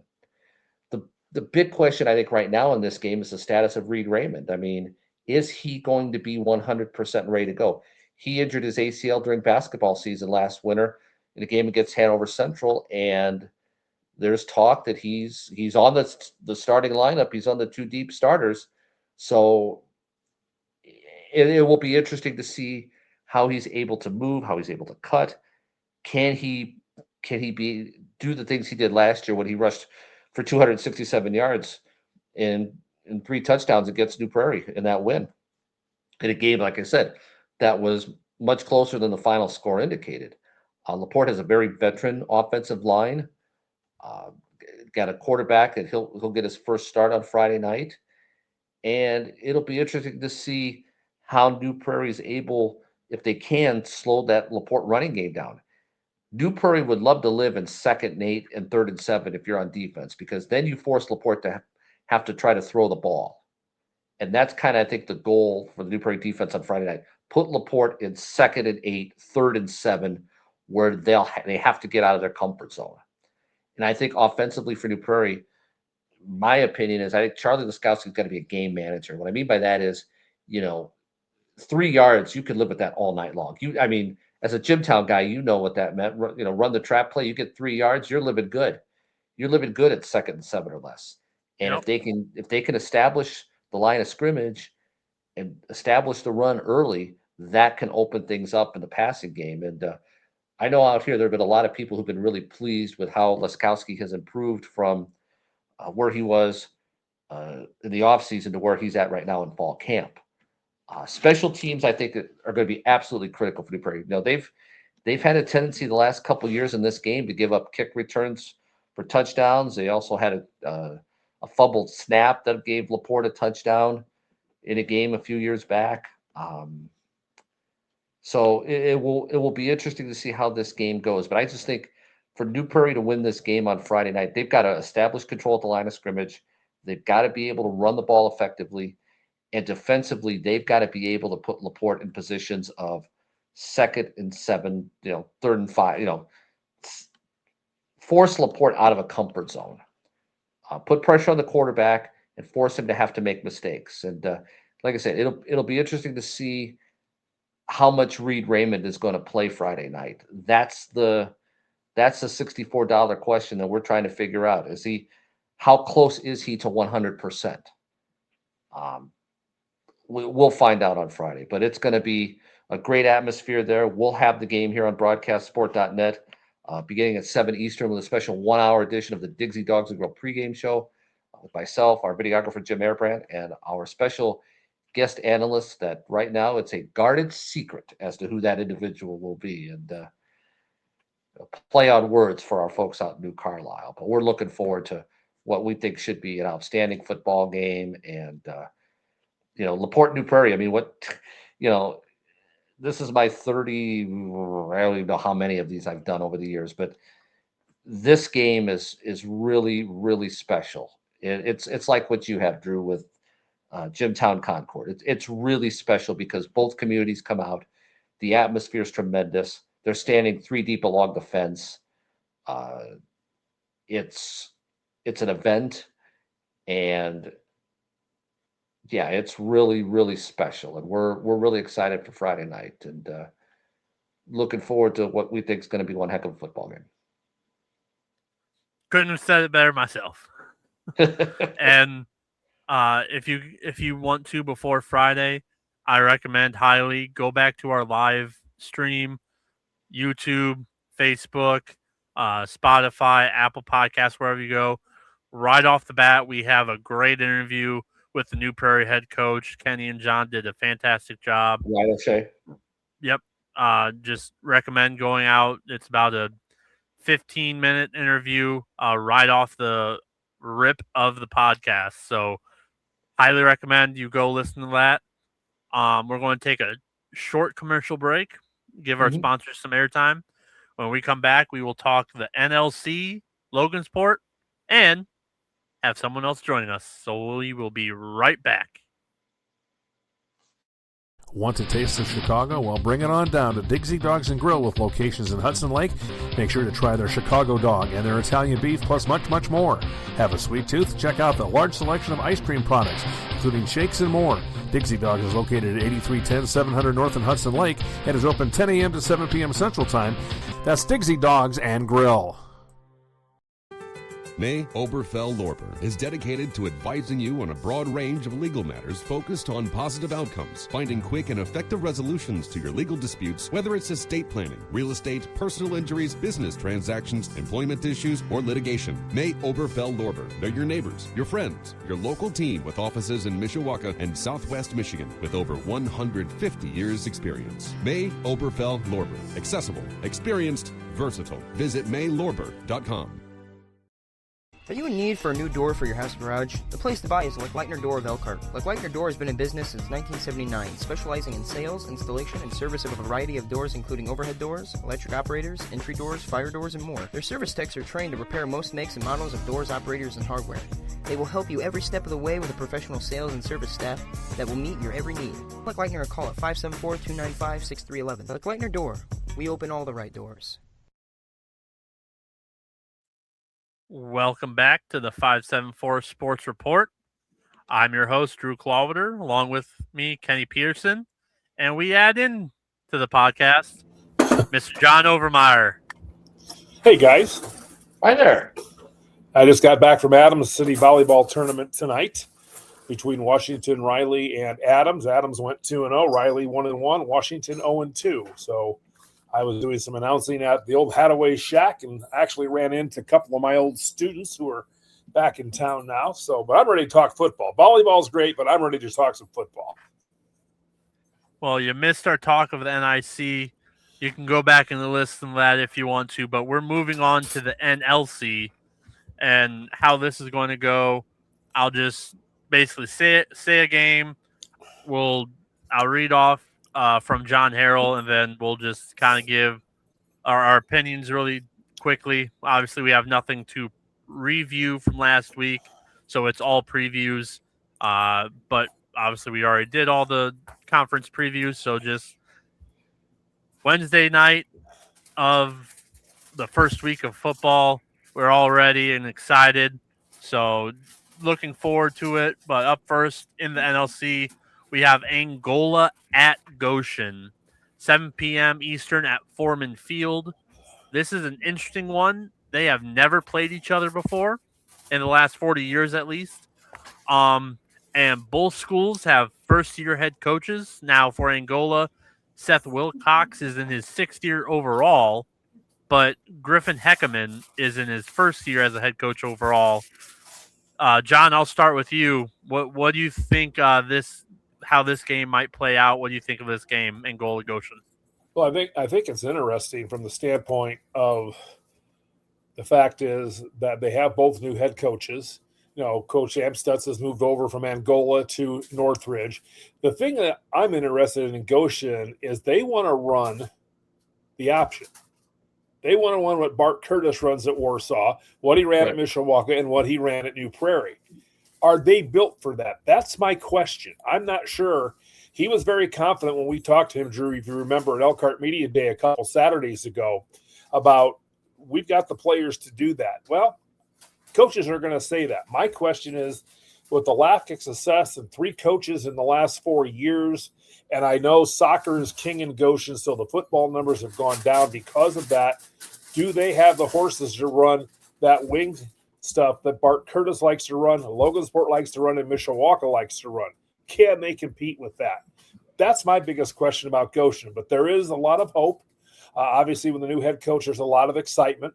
The big question I think right now in this game is the status of Reed Raymond. I mean, is he going to be 100% ready to go? He injured his ACL during basketball season last winter in a game against Hanover Central, and there's talk that he's on the starting lineup. He's on the two deep starters, so it will be interesting to see how he's able to move, how he's able to cut. Can he be do the things he did last year when he rushed for 267 yards and three touchdowns against New Prairie in that win in a game, like I said, that was much closer than the final score indicated. Laporte has a very veteran offensive line. Uh, got a quarterback that he'll get his first start on Friday night, and it'll be interesting to see how New Prairie is able, if they can, slow that Laporte running game down. New Prairie would love to live in 2nd and 8 and 3rd and 7 if you're on defense, because then you force Laporte to have to try to throw the ball. And that's kind of, I think, the goal for the New Prairie defense on Friday night. Put Laporte in 2nd and 8, 3rd and 7, where they have to get out of their comfort zone. And I think offensively for New Prairie, my opinion is I think Charlie Laskowski's got to be a game manager. What I mean by that is, you know, 3 yards, you could live with that all night long. I mean, as a Jimtown guy, you know what that meant. Run the trap play. You get 3 yards, you're living good. You're living good at 2nd and 7 or less. And yep. if they can establish the line of scrimmage and establish the run early, that can open things up in the passing game. And I know out here there have been a lot of people who've been really pleased with how Laskowski has improved from where he was in the offseason to where he's at right now in fall camp. Special teams, I think, are going to be absolutely critical for New Prairie. They've had a tendency the last couple of years in this game to give up kick returns for touchdowns. They also had a fumbled snap that gave Laporte a touchdown in a game a few years back. So it will be interesting to see how this game goes. But I just think for New Prairie to win this game on Friday night, they've got to establish control at the line of scrimmage. They've got to be able to run the ball effectively. And defensively, they've got to be able to put Laporte in positions of 2nd and 7, 3rd and 5, force Laporte out of a comfort zone. Put pressure on the quarterback and force him to have to make mistakes. And like I said, it'll be interesting to see how much Reed Raymond is going to play Friday night. That's the $64 question that we're trying to figure out. How close is he to 100%? We'll find out on Friday, but it's going to be a great atmosphere there. We'll have the game here on broadcastsport.net. beginning at 7 Eastern with a special 1-hour edition of the Digsy Dogs and Grill pregame show with myself, our videographer Jim Airbrandt, and our special guest analyst that right now it's a guarded secret as to who that individual will be. And play on words for our folks out in New Carlisle. But we're looking forward to what we think should be an outstanding football game. And, LaPorte, New Prairie, I mean, this is my 30, I don't even know how many of these I've done over the years, but this game is really, really special. It's like what you have, Drew, with Jimtown Concord. It's really special because both communities come out. The atmosphere is tremendous. They're standing 3 deep along the fence. It's an event, and yeah, it's really, really special. And we're really excited for Friday night, and looking forward to what we think is going to be one heck of a football game. Couldn't have said it better myself. And if you want to before Friday, I recommend highly go back to our live stream, YouTube, Facebook, Spotify, Apple Podcasts, wherever you go. Right off the bat, we have a great interview with the New Prairie head coach. Kenny and John did a fantastic job. Right, okay. Yep. Just recommend going out. It's about a 15-minute interview right off the rip of the podcast. So highly recommend you go listen to that. We're going to take a short commercial break, give our sponsors some airtime. When we come back, we will talk the NLC, Logansport, and have someone else joining us. So we will be right back. Want to taste of Chicago? Well, bring it on down to Digsy Dogs and Grill with locations in Hudson Lake. Make sure to try their Chicago dog and their Italian beef, plus much, much more. Have a sweet tooth? Check out the large selection of ice cream products, including shakes and more. Digsy Dogs is located at 8310 700 North in Hudson Lake and is open 10 a.m. to 7 p.m. Central Time. That's Digsy Dogs and Grill. May Oberfell-Lorber is dedicated to advising you on a broad range of legal matters focused on positive outcomes, finding quick and effective resolutions to your legal disputes, whether it's estate planning, real estate, personal injuries, business transactions, employment issues, or litigation. May Oberfell-Lorber. They're your neighbors, your friends, your local team with offices in Mishawaka and Southwest Michigan with over 150 years experience. May Oberfell-Lorber. Accessible, experienced, versatile. Visit maylorber.com. Are you in need for a new door for your house or garage? The place to buy is Leckleitner Door of Elkhart. Leckleitner Door has been in business since 1979, specializing in sales, installation, and service of a variety of doors including overhead doors, electric operators, entry doors, fire doors, and more. Their service techs are trained to repair most makes and models of doors, operators, and hardware. They will help you every step of the way with a professional sales and service staff that will meet your every need. Leckleitner or call at 574-295-6311. Leckleitner Door. We open all the right doors. Welcome back to the 574 Sports Report. I'm your host, Drew Clawiter, along with me, Kenny Peterson. And we add in to the podcast, Mr. John Overmeyer. Hey, guys. Hi there. I just got back from Adams City Volleyball Tournament tonight between Washington, Riley, and Adams. Adams went 2-0, Riley 1-1, Washington 0-2. So I was doing some announcing at the old Hadaway Shack and actually ran into a couple of my old students who are back in town now. But I'm ready to talk football. Volleyball's great, but I'm ready to talk some football. Well, you missed our talk of the NIC. You can go back and listen to that if you want to, but we're moving on to the NLC and how this is going to go. I'll just basically say a game. I'll read off from John Harrell, and then we'll just kind of give our opinions really quickly. Obviously, we have nothing to review from last week, so it's all previews. But obviously, we already did all the conference previews, so just Wednesday night of the first week of football. We're all ready and excited, so looking forward to it. But up first in the NLC, we have Angola at Goshen, 7 p.m. Eastern at Foreman Field. This is an interesting one. They have never played each other before in the last 40 years at least. And both schools have first-year head coaches. Now for Angola, Seth Wilcox is in his 6th year overall. but Griffin Heckeman is in his first year as a head coach overall. John, I'll start with you. What do you think how this game might play out? What do you think of this game, Angola Goshen? Well, I think it's interesting from the standpoint of the fact is that they have both new head coaches. Coach Amstutz has moved over from Angola to Northridge. The thing that I'm interested in Goshen is they want to run the option. They want to run what Bart Curtis runs at Warsaw, what he ran at Mishawaka, and what he ran at New Prairie. Are they built for that? That's my question. I'm not sure. He was very confident when we talked to him, Drew, if you remember, at Elkhart Media Day a couple Saturdays ago, about we've got the players to do that. Well, coaches are going to say that. My question is, with the lack of success and 3 coaches in the last 4 years, and I know soccer is king in Goshen, so the football numbers have gone down because of that. Do they have the horses to run that wing stuff that Bart Curtis likes to run, Logansport likes to run, and Mishawaka likes to run? Can they compete with that? That's my biggest question about Goshen. But there is a lot of hope. Obviously, with the new head coach, there's a lot of excitement.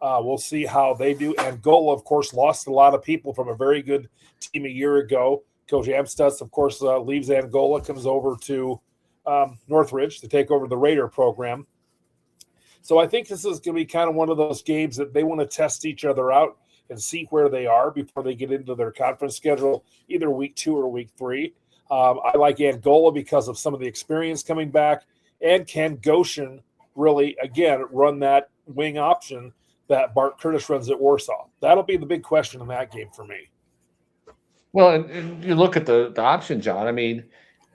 We'll see how they do. Angola, of course, lost a lot of people from a very good team a year ago. Coach Amstutz, of course, leaves Angola, comes over to Northridge to take over the Raider program. So I think this is going to be kind of one of those games that they want to test each other out and see where they are before they get into their conference schedule, either week 2 or week 3. I like Angola because of some of the experience coming back. And can Goshen really, again, run that wing option that Bart Curtis runs at Warsaw? That'll be the big question in that game for me. Well, and you look at the option, John. I mean,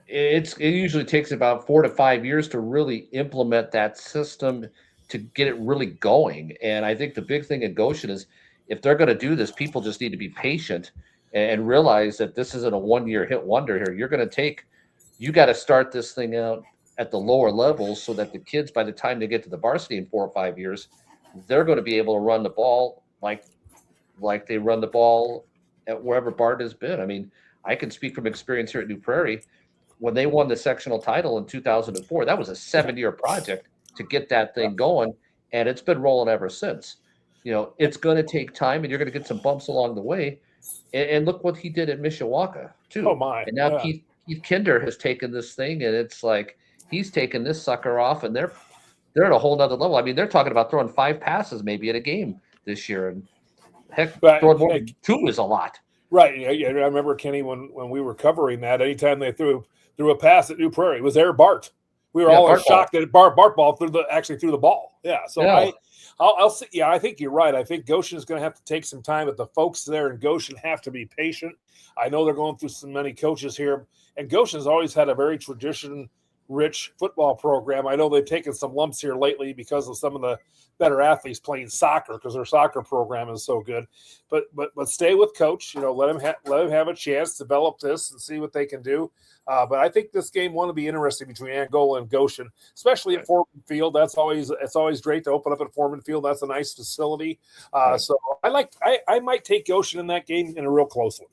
it usually takes about 4 to 5 years to really implement that system to get it really going. And I think the big thing in Goshen is if they're going to do this, people just need to be patient and realize that this isn't a one-year hit wonder here. You got to start this thing out at the lower levels so that the kids, by the time they get to the varsity in 4 or 5 years, they're going to be able to run the ball like they run the ball at wherever Bart has been. I mean, I can speak from experience here at New Prairie. When they won the sectional title in 2004, that was a 7-year project to get that thing going, and it's been rolling ever since. It's going to take time, and you're going to get some bumps along the way. And look what he did at Mishawaka, too. Oh, my. And now Keith Kinder has taken this thing, and it's like he's taken this sucker off, and they're at a whole nother level. I mean, they're talking about throwing 5 passes maybe in a game this year, and heck, throwing more than 2 is a lot. Right. I remember, Kenny, when we were covering that, anytime they threw a pass at New Prairie, it was there Bart. We were all shocked that Bart ball threw the ball. Yeah. So I'll see. Yeah, I think you're right. I think Goshen is going to have to take some time, but the folks there in Goshen have to be patient. I know they're going through so many coaches here, and Goshen's always had a very tradition-rich football program. I know they've taken some lumps here lately because of some of the better athletes playing soccer because their soccer program is so good. But stay with coach. Let him have a chance to develop this and see what they can do. But I think this game will be interesting between Angola and Goshen, especially at Foreman Field. It's always great to open up at Foreman Field. That's a nice facility. So I might take Goshen in that game in a real close one.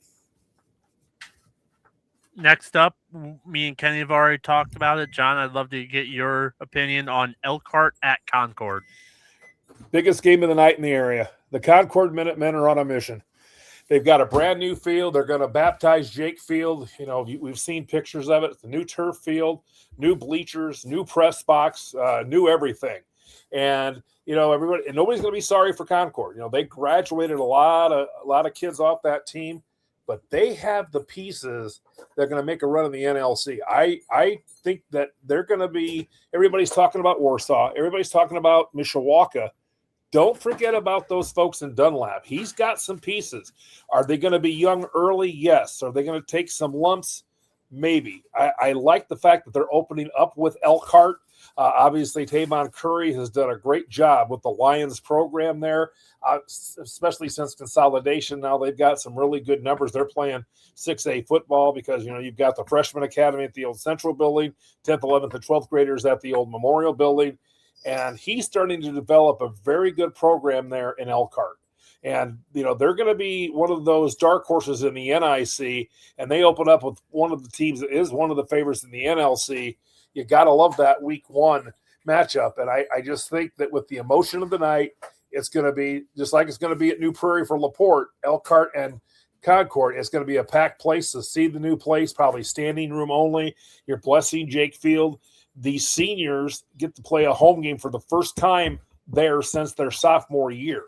Next up, me and Kenny have already talked about it. John, I'd love to get your opinion on Elkhart at Concord. Biggest game of the night in the area. The Concord Minutemen are on a mission. They've got a brand new field. They're going to baptize Jake Field. We've seen pictures of it. It's a new turf field, new bleachers, new press box, new everything. And everybody, and nobody's going to be sorry for Concord. They graduated a lot of kids off that team, but they have the pieces that are going to make a run in the NLC. I think that they're going to be. Everybody's talking about Warsaw. Everybody's talking about Mishawaka. Don't forget about those folks in Dunlap. He's got some pieces. Are they going to be young early? Yes. Are they going to take some lumps? Maybe. I like the fact that they're opening up with Elkhart. Obviously, Tavon Curry has done a great job with the Lions program there, especially since consolidation. Now they've got some really good numbers. They're playing 6A football because, you've got the freshman academy at the old Central building, 10th, 11th, and 12th graders at the old Memorial building. And he's starting to develop a very good program there in Elkhart. And, they're going to be one of those dark horses in the NIC, and they open up with one of the teams that is one of the favorites in the NLC. You got to love that week 1 matchup. And I just think that with the emotion of the night, it's going to be just like it's going to be at New Prairie for LaPorte, Elkhart, and Concord. It's going to be a packed place to see the new place, probably standing room only. You're blessing Jake Field. These seniors get to play a home game for the first time there since their sophomore year,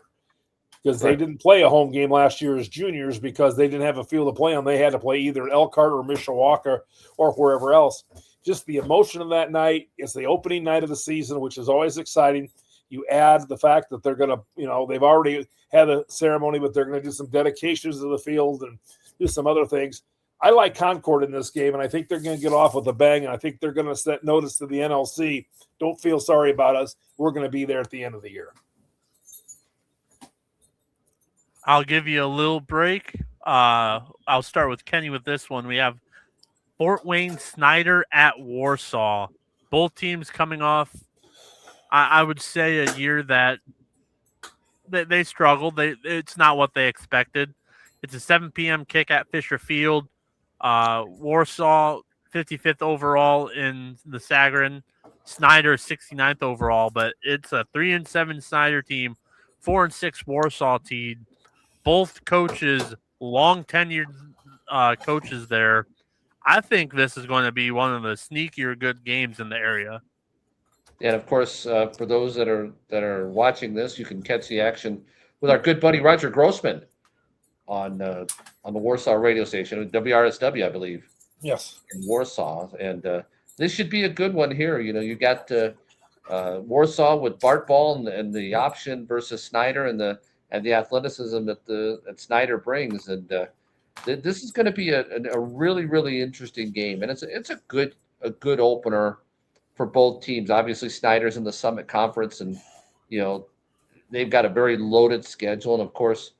because they didn't play a home game last year as juniors because they didn't have a field to play on. They had to play either in Elkhart or Mishawaka or wherever else. Just the emotion of that night. It's the opening night of the season, which is always exciting. You add the fact that they're going to, they've already had a ceremony, but they're going to do some dedications of the field and do some other things. I like Concord in this game, and I think they're going to get off with a bang, and I think they're going to set notice to the NLC. Don't feel sorry about us. We're going to be there at the end of the year. I'll give you a little break. I'll start with Kenny with this one. We have Fort Wayne Snyder at Warsaw. Both teams coming off, I would say, a year that they struggled. It's not what they expected. It's a 7 p.m. kick at Fisher Field. Warsaw, 55th overall in the Sagarin. Snyder, 69th overall, but it's a 3-7 Snyder team, 4-6 Warsaw team. Both coaches, long tenured coaches there. I think this is going to be one of the sneakier good games in the area. And of course, for those that are watching this, you can catch the action with our good buddy Roger Grossman on the Warsaw radio station, WRSW, I believe. Yes, in Warsaw, and this should be a good one here. You got Warsaw with Bart Ball and the option versus Snyder and the athleticism that Snyder brings, and this is going to be a really, really interesting game, and it's a good opener for both teams. Obviously, Snyder's in the Summit Conference, and they've got a very loaded schedule, and of course,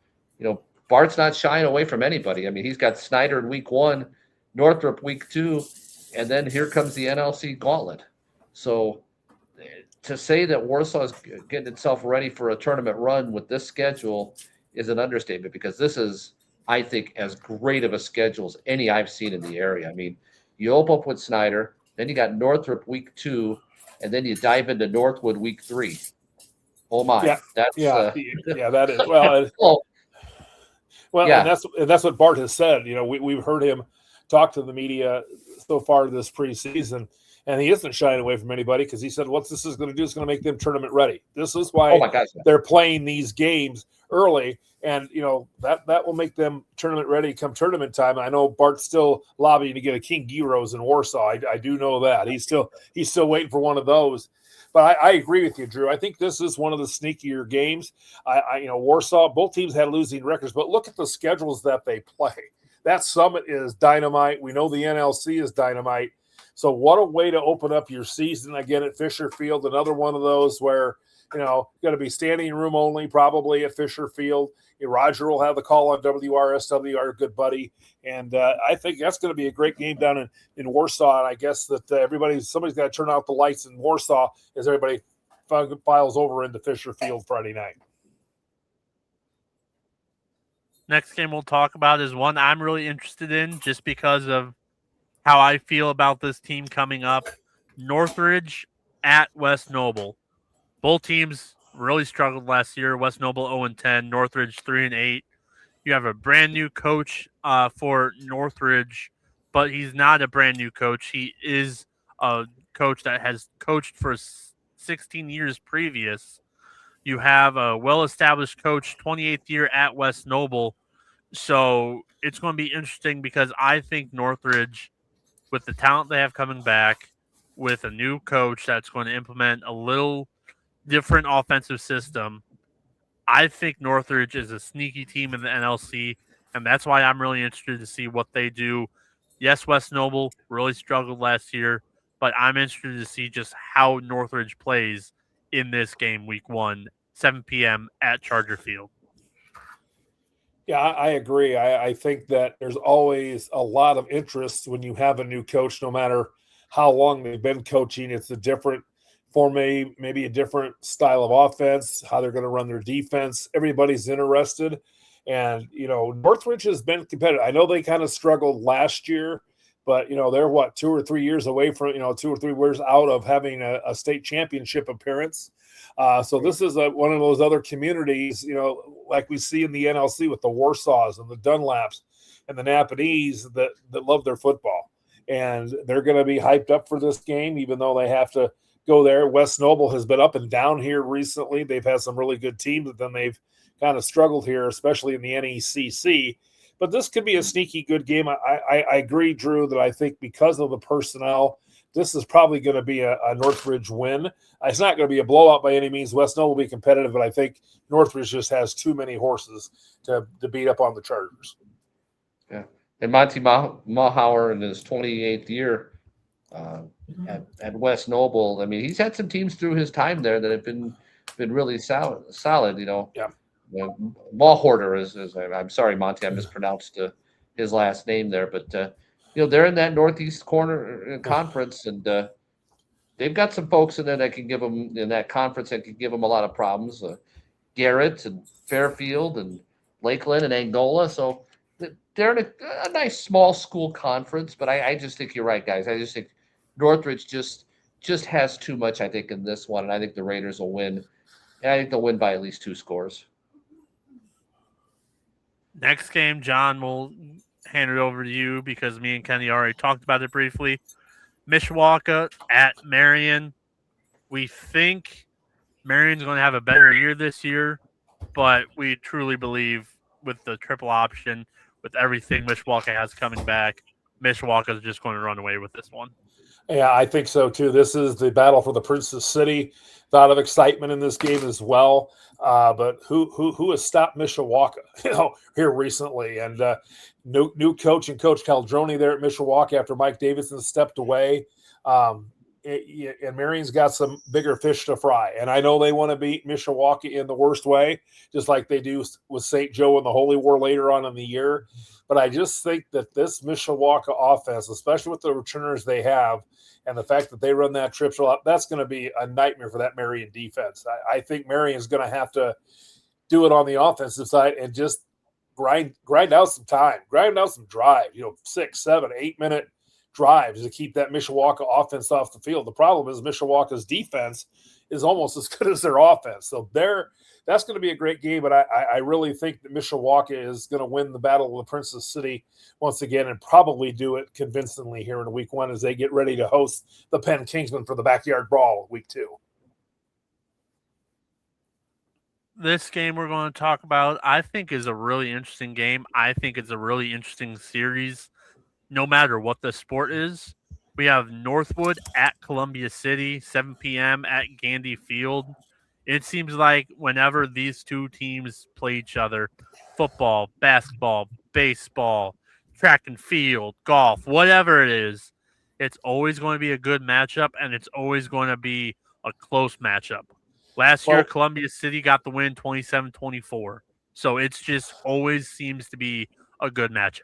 Bart's not shying away from anybody. I mean, he's got Snyder in week 1, Northrop week 2, and then here comes the NLC gauntlet. So to say that Warsaw is getting itself ready for a tournament run with this schedule is an understatement, because this is, I think, as great of a schedule as any I've seen in the area. I mean, you open up with Snyder, then you got Northrop week 2, and then you dive into Northwood week 3. Oh my, that is well, yeah. and that's what Bart has said. We've heard him talk to the media so far this preseason, and he isn't shying away from anybody, because he said what this is going to do is going to make them tournament ready. This is why they're playing these games early, and that will make them tournament ready come tournament time. I know Bart's still lobbying to get a King Gyros in Warsaw. I do know that he's still waiting for one of those. But I agree with you, Drew. I think this is one of the sneakier games. Warsaw, both teams had losing records, but look at the schedules that they play. That Summit is dynamite. We know the NLC is dynamite. So what a way to open up your season again at Fisher Field. Another one of those where, going to be standing room only probably at Fisher Field. Roger will have the call on WRSW, our good buddy. And I think that's going to be a great game down in Warsaw. And I guess that somebody's got to turn out the lights in Warsaw as everybody files over into Fisher Field Friday night. Next game we'll talk about is one I'm really interested in just because of how I feel about this team coming up. Northridge at West Noble. Both teams really struggled last year. West Noble 0-10, Northridge 3-8. You have a brand new coach for Northridge, but he's not a brand new coach. He is a coach that has coached for 16 years previous. You have a well-established coach, 28th year at West Noble. So it's going to be interesting, because I think Northridge, with the talent they have coming back, with a new coach that's going to implement a little different offensive system, I think Northridge is a sneaky team in the NLC, and that's why I'm really interested to see what they do. Yes, West Noble really struggled last year, but I'm interested to see just how Northridge plays in this game, week 1, 7 p.m. at Charger Field. Yeah, I agree. I think that there's always a lot of interest when you have a new coach, no matter how long they've been coaching. It's a different format, maybe a different style of offense, how they're going to run their defense. Everybody's interested. And, Northridge has been competitive. I know they kind of struggled last year, but they're what 2 or 3 years away from 2 or 3 years out of having a state championship appearance. So this is one of those other communities, like we see in the NLC with the Warsaws and the Dunlaps and the Napanese that love their football, and they're going to be hyped up for this game, even though they have to go there. West Noble has been up and down here recently. They've had some really good teams, but then they've kind of struggled here, especially in the NECC. But this could be a sneaky good game. I agree, Drew, that I think because of the personnel, this is probably going to be a Northridge win. It's not going to be a blowout by any means. West Noble will be competitive, but I think Northridge just has too many horses to beat up on the Chargers. Yeah. And Monty Mahauer in his 28th year at West Noble, I mean, he's had some teams through his time there that have been really solid. Yeah. Mallhorter is I'm sorry, Monty, I mispronounced his last name there, but they're in that Northeast corner conference, and they've got some folks in there that can give them in that conference that can give them a lot of problems. Garrett and Fairfield and Lakeland and Angola, so they're in a nice small school conference. But I just think you're right, guys. I just think Northridge just has too much, I think, in this one, and I think the Raiders will win. And I think they'll win by at least 2 scores. Next game, John, will hand it over to you because me and Kenny already talked about it briefly. Mishawaka at Marion. We think Marion's going to have a better year this year, but we truly believe with the triple option, with everything Mishawaka has coming back, Mishawaka is just going to run away with this one. Yeah, I think so too. This is the battle for the Princess City. A lot of excitement in this game as well. But who has stopped Mishawaka? Here recently, and new coach and Coach Caldroni there at Mishawaka after Mike Davidson stepped away. And Marion's got some bigger fish to fry. And I know they want to beat Mishawaka in the worst way, just like they do with St. Joe in the Holy War later on in the year. But I just think that this Mishawaka offense, especially with the returners they have, and the fact that they run that trip shot, that's going to be a nightmare for that Marion defense. I think Marion's going to have to do it on the offensive side and just grind out some time, grind out some drive, 6, 7, 8 minute drives to keep that Mishawaka offense off the field. The problem is Mishawaka's defense is almost as good as their offense. So that's going to be a great game, but I really think that Mishawaka is going to win the battle of the Princess City once again and probably do it convincingly here in week 1 as they get ready to host the Penn Kingsmen for the backyard brawl week 2. This game we're going to talk about, I think, is a really interesting game. I think it's a really interesting series, no matter what the sport is. We have Northwood at Columbia City, 7 p.m. at Gandy Field. It seems like whenever these two teams play each other, football, basketball, baseball, track and field, golf, whatever it is, it's always going to be a good matchup, and it's always going to be a close matchup. Last year, Columbia City got the win 27-24. So it's just always seems to be a good matchup.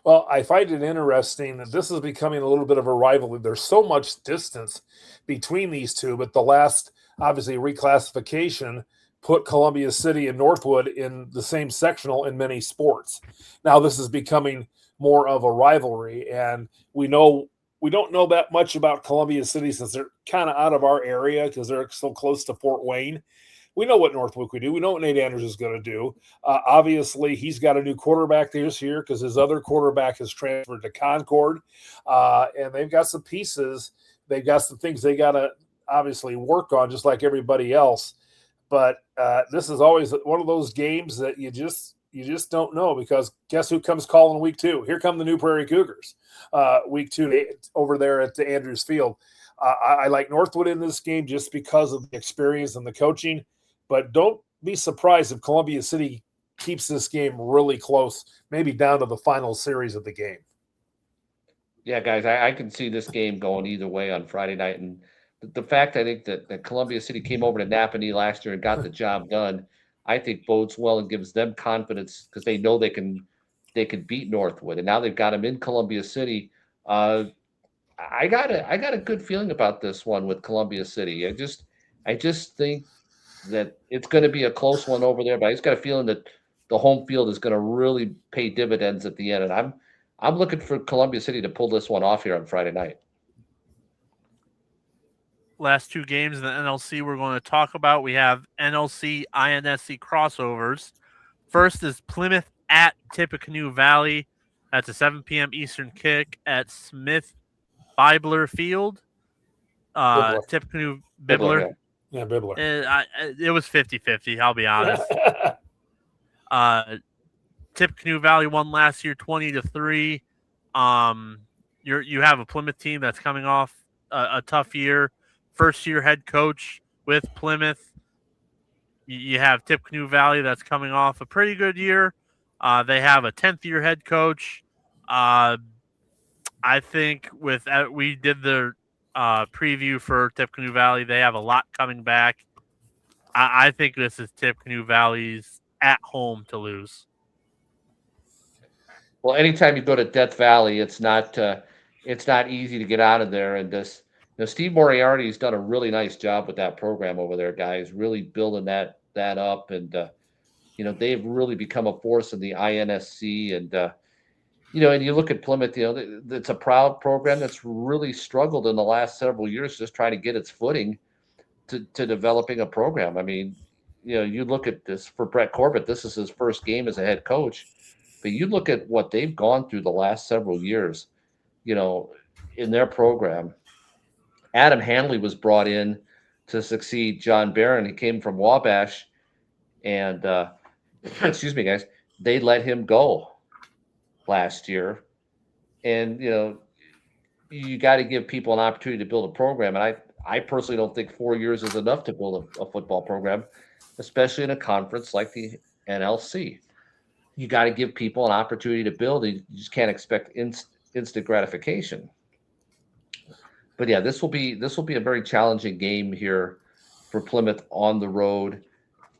Well, I find it interesting that this is becoming a little bit of a rivalry. There's so much distance between these two, but the last, obviously, reclassification put Columbia City and Northwood in the same sectional in many sports. Now this is becoming more of a rivalry, and we don't know that much about Columbia City since they're kind of out of our area because they're so close to Fort Wayne. We know what Northwood could do. We know what Nate Andrews is going to do. Obviously, he's got a new quarterback this year because his other quarterback has transferred to Concord. And they've got some pieces. They've got some things they got to obviously work on just like everybody else. But this is always one of those games that you just don't know because guess who comes calling week 2? Here come the New Prairie Cougars week 2 over there at the Andrews Field. I like Northwood in this game just because of the experience and the coaching. But don't be surprised if Columbia City keeps this game really close, maybe down to the final series of the game. Yeah, guys, I can see this game going either way on Friday night. And the fact I think that Columbia City came over to Napanee last year and got the job done, I think bodes well and gives them confidence because they know they can beat Northwood. And now they've got them in Columbia City. I got a good feeling about this one with Columbia City. I just think that it's going to be a close one over there, but I just got a feeling that the home field is going to really pay dividends at the end. And I'm looking for Columbia City to pull this one off here on Friday night. Last two games in the NLC we're going to talk about. We have NLC INSC crossovers. First is Plymouth at Tippecanoe Valley. That's a 7 p.m. Eastern kick at Smith Bibler Field. Bibler. Tippecanoe Bibler, Bibler. Yeah, Bibler. It was 50-50, I'll be honest. Tippecanoe Valley won last year 20-3. You have a Plymouth team that's coming off a tough year. First year head coach with Plymouth. You have Tippecanoe Valley that's coming off a pretty good year. They have a 10th year head coach. I think we did the preview for Tippecanoe Valley. They have a lot coming back. I think this is Tippecanoe Valley's at home to lose. Well, anytime you go to Death Valley, it's not easy to get out of there. And Steve Moriarty's done a really nice job with that program over there, guys. Really building that up, and they've really become a force in the INSC. And and you look at Plymouth, it's a proud program that's really struggled in the last several years, just trying to get its footing to developing a program. I mean, you look at this for Brett Corbett. This is his first game as a head coach. But you look at what they've gone through the last several years, in their program. Adam Hanley was brought in to succeed John Barron. He came from Wabash, and excuse me, guys, they let him go last year. And you got to give people an opportunity to build a program. And I personally don't think 4 years is enough to build a football program, especially in a conference like the NLC. You got to give people an opportunity to build. You just can't expect instant gratification. But yeah, this will be a very challenging game here for Plymouth on the road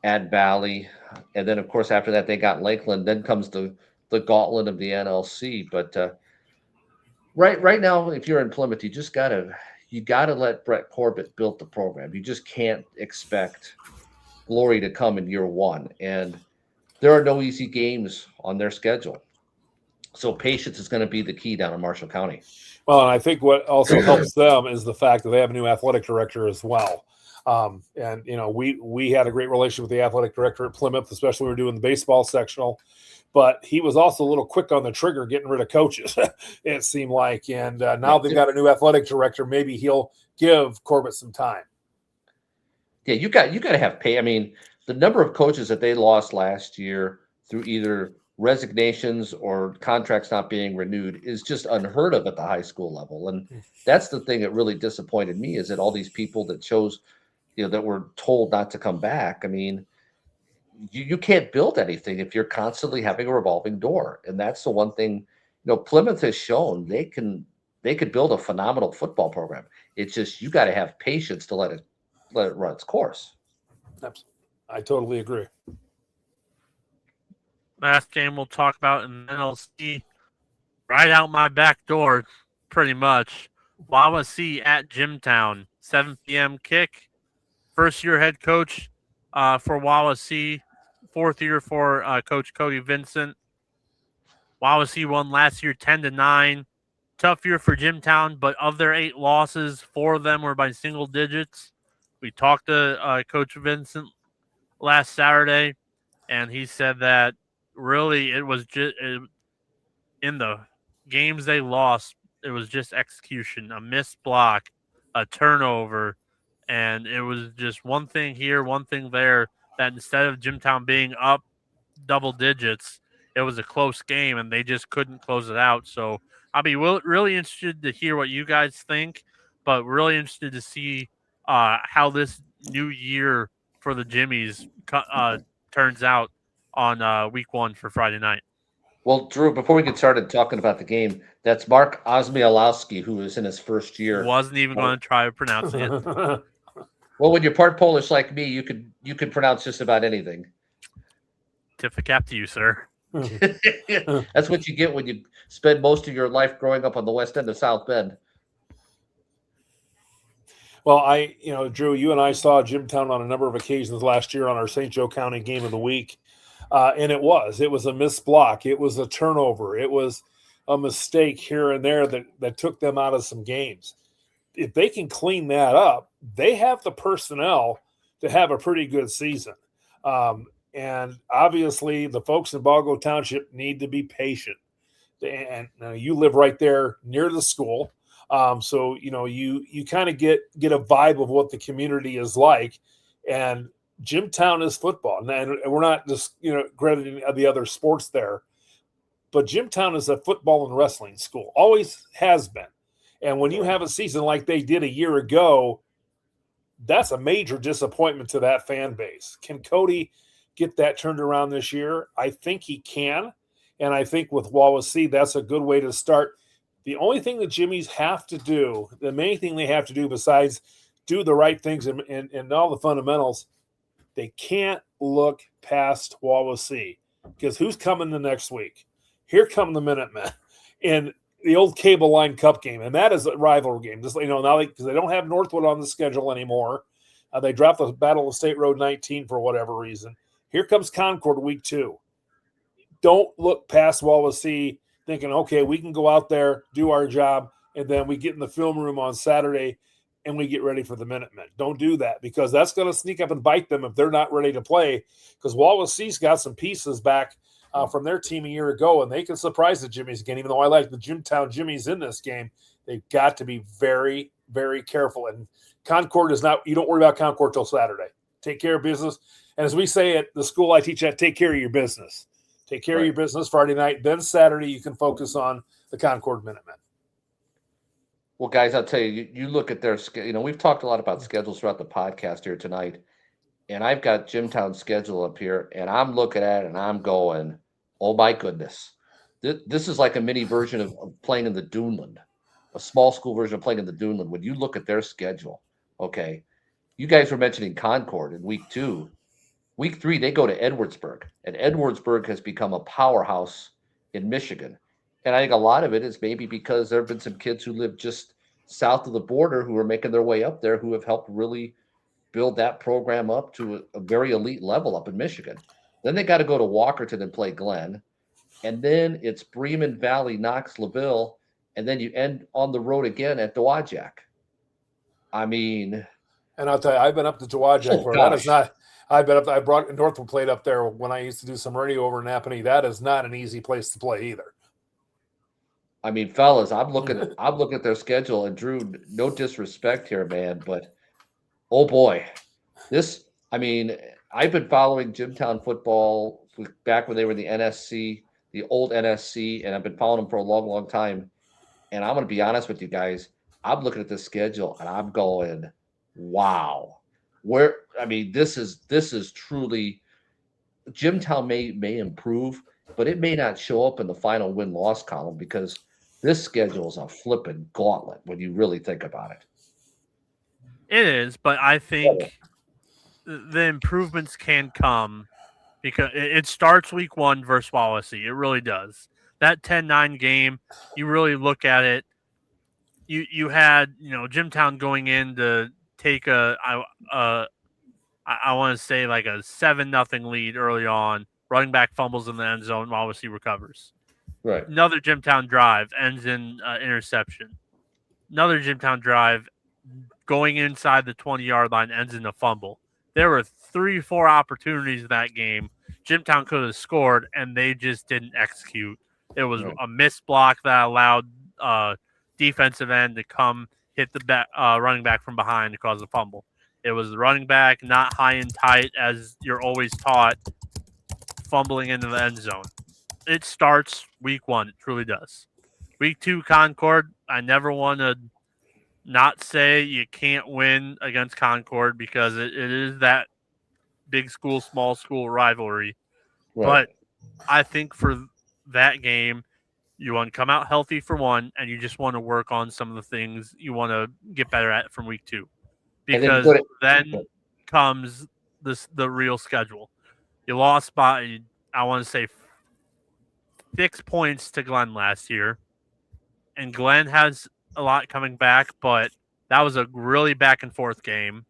at Valley, and then of course after that they got Lakeland. Then comes the gauntlet of the NLC. But right now, if you're in Plymouth, you gotta let Brett Corbett build the program. You just can't expect glory to come in year one, and there are no easy games on their schedule. So patience is going to be the key down in Marshall County. Well, and I think what also helps them is the fact that they have a new athletic director as well. And we had a great relationship with the athletic director at Plymouth, especially when we were doing the baseball sectional. But he was also a little quick on the trigger getting rid of coaches, it seemed like. And now they've got a new athletic director. Maybe he'll give Corbett some time. Yeah, you got to have pay. I mean, the number of coaches that they lost last year through either resignations or contracts not being renewed is just unheard of at the high school level. And that's the thing that really disappointed me, is that all these people that chose, that were told not to come back. I mean, you can't build anything if you're constantly having a revolving door. And that's the one thing, Plymouth has shown they could build a phenomenal football program. It's just, you got to have patience to let it run its course. Absolutely. I totally agree. Last game we'll talk about in NLC, right out my back door, pretty much. Wawasee at Jimtown, 7 p.m. kick. First year head coach for Wawasee, fourth year for Coach Cody Vincent. Wawasee won last year 10-9. Tough year for Jimtown, but of their 8 losses, 4 of them were by single digits. We talked to Coach Vincent last Saturday, and he said that really it was just in the games they lost, it was just execution, a missed block, a turnover, and it was just one thing here, one thing there, that instead of Jimtown being up double digits, it was a close game, and they just couldn't close it out. So I'll be really interested to hear what you guys think, but really interested to see how this new year for the Jimmies turns out on week 1 for Friday night. Well, Drew, before we get started talking about the game, that's Mark Osmialowski, who is in his first year. Wasn't even going to try pronouncing it. Well, when you're part Polish like me, you could pronounce just about anything. Tip the cap to you, sir. That's what you get when you spend most of your life growing up on the west end of South Bend. Well, Drew, you and I saw Jimtown on a number of occasions last year on our St. Joe County Game of the Week. And it was a missed block. It was a turnover. It was a mistake here and there that took them out of some games. If they can clean that up, they have the personnel to have a pretty good season. And obviously, the folks in Balgo Township need to be patient. And you live right there near the school, so you kind of get a vibe of what the community is like. And Jimtown is football, and we're not just crediting the other sports there, but Jimtown is a football and wrestling school, always has been. And when you have a season like they did a year ago, that's a major disappointment to that fan base. Can Cody get that turned around this year? I think he can. And I think with Wawasee, that's a good way to start. The only thing that Jimmies have to do, the main thing they have to do besides do the right things and all the fundamentals, they can't look past Wawasee. Because who's coming the next week? Here come the Minutemen in the old cable line cup game, and that is a rivalry game. Just now because they don't have Northwood on the schedule anymore, they dropped the Battle of State Road 19 for whatever reason. Here comes Concord week 2. Don't look past Wawasee thinking, okay, we can go out there, do our job, and then we get in the film room on Saturday and we get ready for the Minutemen. Don't do that, because that's going to sneak up and bite them if they're not ready to play, because Wawasee's got some pieces back from their team a year ago, and they can surprise the Jimmies again. Even though I like the Jimtown Jimmies in this game, they've got to be very, very careful. And Concord is not – you don't worry about Concord till Saturday. Take care of business. And as we say at the school I teach at, take care of your business. Take care of your business Friday night. Then Saturday you can focus on the Concord Minutemen. Well, guys, I'll tell you, you look at their – we've talked a lot about schedules throughout the podcast here tonight. And I've got Jimtown's schedule up here, and I'm looking at it, and I'm going, oh, my goodness. This is like a mini version of playing in the Duneland, a small school version of playing in the Duneland. When you look at their schedule, okay, you guys were mentioning Concord in week 2. Week 3, they go to Edwardsburg, and Edwardsburg has become a powerhouse in Michigan. And I think a lot of it is maybe because there have been some kids who live just south of the border who are making their way up there who have helped really build that program up to a very elite level up in Michigan. Then they got to go to Walkerton and play Glenn. And then it's Bremen Valley, Knox, LaVille. And then you end on the road again at Dowagiac. I mean. And I'll tell you, I've been up to Dowagiac for that is not. I brought Northwood played up there when I used to do some radio over in Napanee. That is not an easy place to play either. I mean, fellas, I'm looking at their schedule, and Drew, no disrespect here, man, but oh boy, I've been following Jimtown football back when they were in the NSC, the old NSC, and I've been following them for a long, long time. And I'm going to be honest with you guys. I'm looking at this schedule and I'm going, wow. This is truly, Jimtown may improve, but it may not show up in the final win-loss column, because this schedule is a flipping gauntlet when you really think about it. It is, but I think the improvements can come because it starts week 1 versus Wawasee. It really does. That 10-9 game, you really look at it. You had Jimtown going in to take I want to say like a 7-0 lead early on. Running back fumbles in the end zone. Wawasee recovers. Right. Another Jimtown drive ends in interception. Another Jimtown drive going inside the 20-yard line ends in a fumble. There were 3-4 opportunities in that game. Jimtown could have scored, and they just didn't execute. It was a missed block that allowed defensive end to come hit the running back from behind to cause a fumble. It was the running back not high and tight, as you're always taught, fumbling into the end zone. It starts week 1. It truly does. Week 2, Concord, I never want to not say you can't win against Concord, because it is that big school, small school rivalry. Right. But I think for that game, you want to come out healthy for one, and you just want to work on some of the things you want to get better at from week 2. Because then comes the real schedule. You lost by, I want to say, 6 points to Glenn last year. And Glenn has a lot coming back, but that was a really back-and-forth game.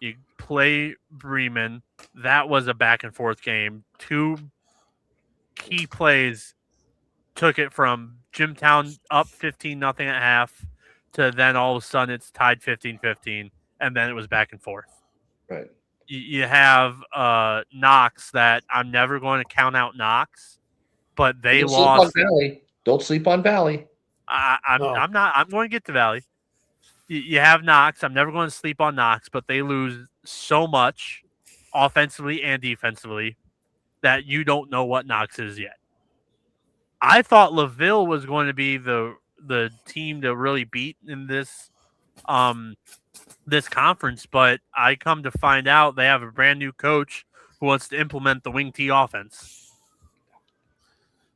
You play Bremen. That was a back-and-forth game. 2 key plays took it from Jimtown up 15-0 at half to then all of a sudden it's tied 15-15, and then it was back and forth. Right. You have Knox that I'm never going to count out Knox, but they Don't lost. sleep on Valley. Don't sleep on Valley. I'm not. I'm going to get to Valley. You have Knox. I'm never going to sleep on Knox, but they lose so much offensively and defensively that you don't know what Knox is yet. I thought LaVille was going to be the team to really beat in this this conference, but I come to find out they have a brand new coach who wants to implement the wing T offense.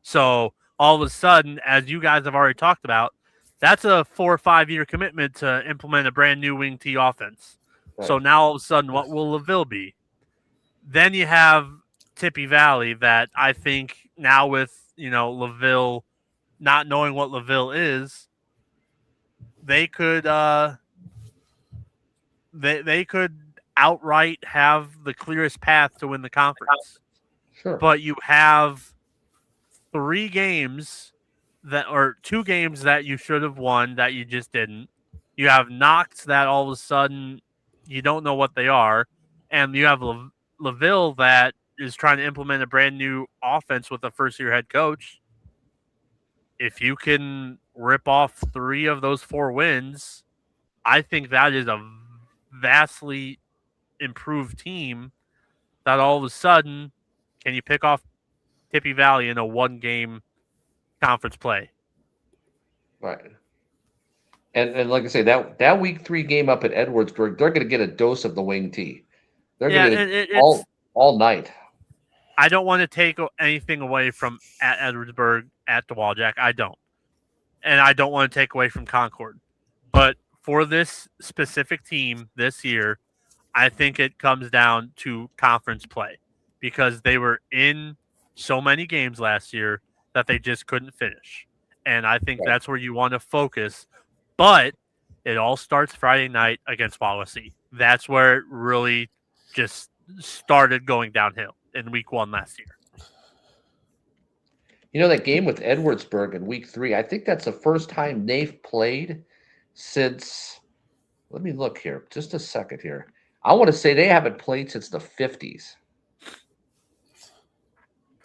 So all of a sudden, as you guys have already talked about, that's a 4 or 5 year commitment to implement a brand new wing T offense. Right. So now all of a sudden, what will LaVille be? Then you have Tippy Valley that I think now with, LaVille not knowing what LaVille is, they could they could outright have the clearest path to win the conference. Sure. But you have 3 games or 2 games that you should have won that you just didn't. You have Knox that all of a sudden you don't know what they are, and you have LaVille that is trying to implement a brand new offense with a first-year head coach. If you can rip off 3 of those 4 wins, I think that is a vastly improved team that all of a sudden can you pick off Tippy Valley in a 1-game conference play. Right. And like I say, that week 3 game up at Edwardsburg, they're going to get a dose of the wing T. They're going to get it all night. I don't want to take anything away from at Edwardsburg at the Walljack. I don't. And I don't want to take away from Concord. But for this specific team this year, I think it comes down to conference play because they were in so many games last year that they just couldn't finish. And I think that's where you want to focus. But it all starts Friday night against Wawasee. That's where it really just started going downhill in week 1 last year. That game with Edwardsburg in week 3, I think that's the first time they've played since, let me look here, just a second here. I want to say they haven't played since the 50s.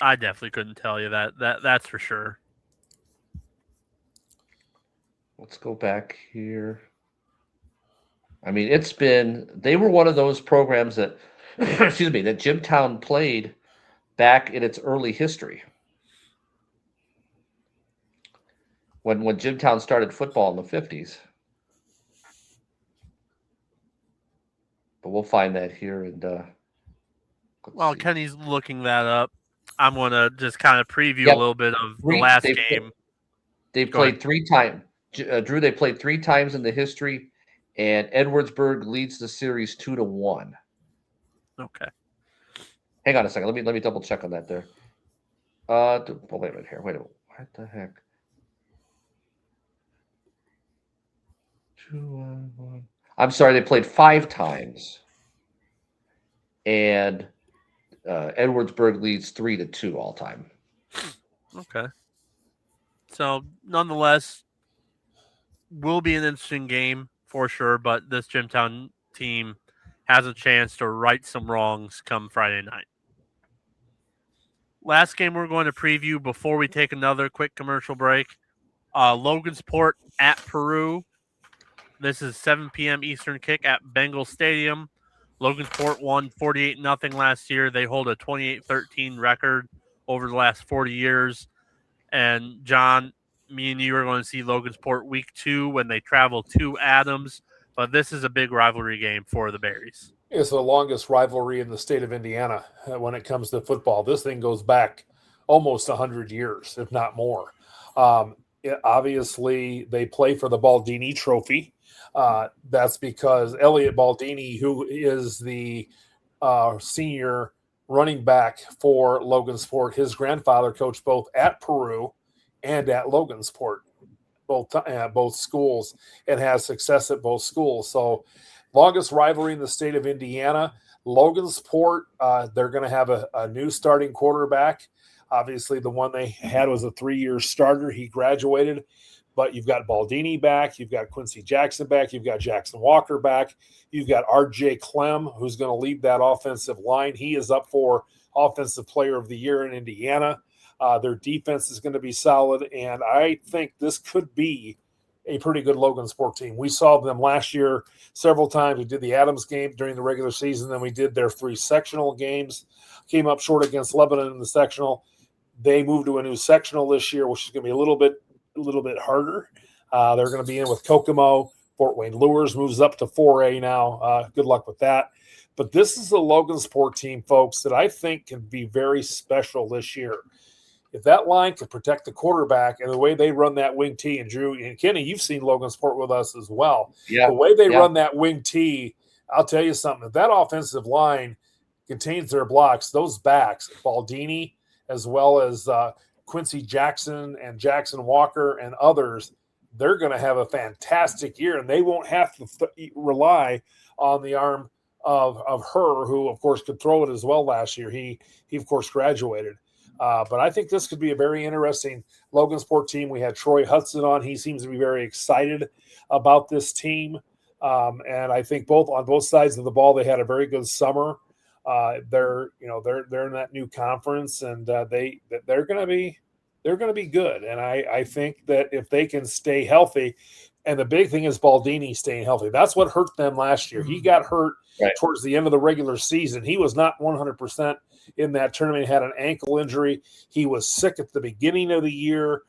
I definitely couldn't tell you that's for sure. Let's go back here. I mean, they were one of those programs that, excuse me, that Jimtown played back in its early history. When Jimtown started football in the 50s. But we'll find that here. And while Kenny's looking that up, I'm going to just kind of preview a little bit of the last game. They've played 3 times. Drew, they played 3 times in the history, and Edwardsburg leads the series 2-1. Okay. Hang on a second. Let me double check on that there. Wait a minute here. Wait a minute. What the heck? 2-1. I'm sorry. They played 5 times, and Edwardsburg leads 3-2 all time. Okay. So, nonetheless, will be an interesting game for sure, but this Jimtown team has a chance to right some wrongs come Friday night. Last game we're going to preview before we take another quick commercial break. Logansport at Peru. This is 7 p.m. Eastern kick at Bengal Stadium. Logansport won 48-0 last year. They hold a 28-13 record over the last 40 years. And John, me and you are going to see Logansport week 2 when they travel to Adams. But this is a big rivalry game for the Berries. It's the longest rivalry in the state of Indiana when it comes to football. This thing goes back almost 100 years, if not more. Obviously, they play for the Baldini Trophy. That's because Elliot Baldini, who is the senior running back for Logansport, his grandfather coached both at Peru and at Logansport, both schools, and has success at both schools. So, longest rivalry in the state of Indiana. Logansport, they're going to have a new starting quarterback. Obviously, the one they had was a 3-year starter. He graduated, but you've got Baldini back. You've got Quincy Jackson back. You've got Jackson Walker back. You've got R.J. Clem, who's going to lead that offensive line. He is up for Offensive Player of the Year in Indiana. Their defense is going to be solid, and I think this could be a pretty good Logansport team. We saw them last year several times. We did the Adams game during the regular season, then we did their 3 sectional games. Came up short against Lebanon in the sectional. They moved to a new sectional this year, which is going to be a little bit harder. They're going to be in with Kokomo. Fort Wayne Lures moves up to 4A now. Good luck with that. But this is a Logansport team, folks, that I think can be very special this year. If that line can protect the quarterback and the way they run that wing T, and Drew and Kenny, you've seen Logansport with us as well. Yeah. The way they run that wing T, I'll tell you something. If that offensive line contains their blocks, those backs, Baldini, as well as Quincy Jackson and Jackson Walker and others, they're going to have a fantastic year, and they won't have to rely on the arm of her, who, of course, could throw it as well last year. He of course, graduated. But I think this could be a very interesting Logansport team. We had Troy Hudson on. He seems to be very excited about this team. And I think on both sides of the ball, they had a very good summer. They're in that new conference, and they're going to be good. And I think that if they can stay healthy, and the big thing is Baldini staying healthy. That's what hurt them last year. He got hurt towards the end of the regular season. He was not 100% in that tournament. He had an ankle injury. He was sick at the beginning of the year.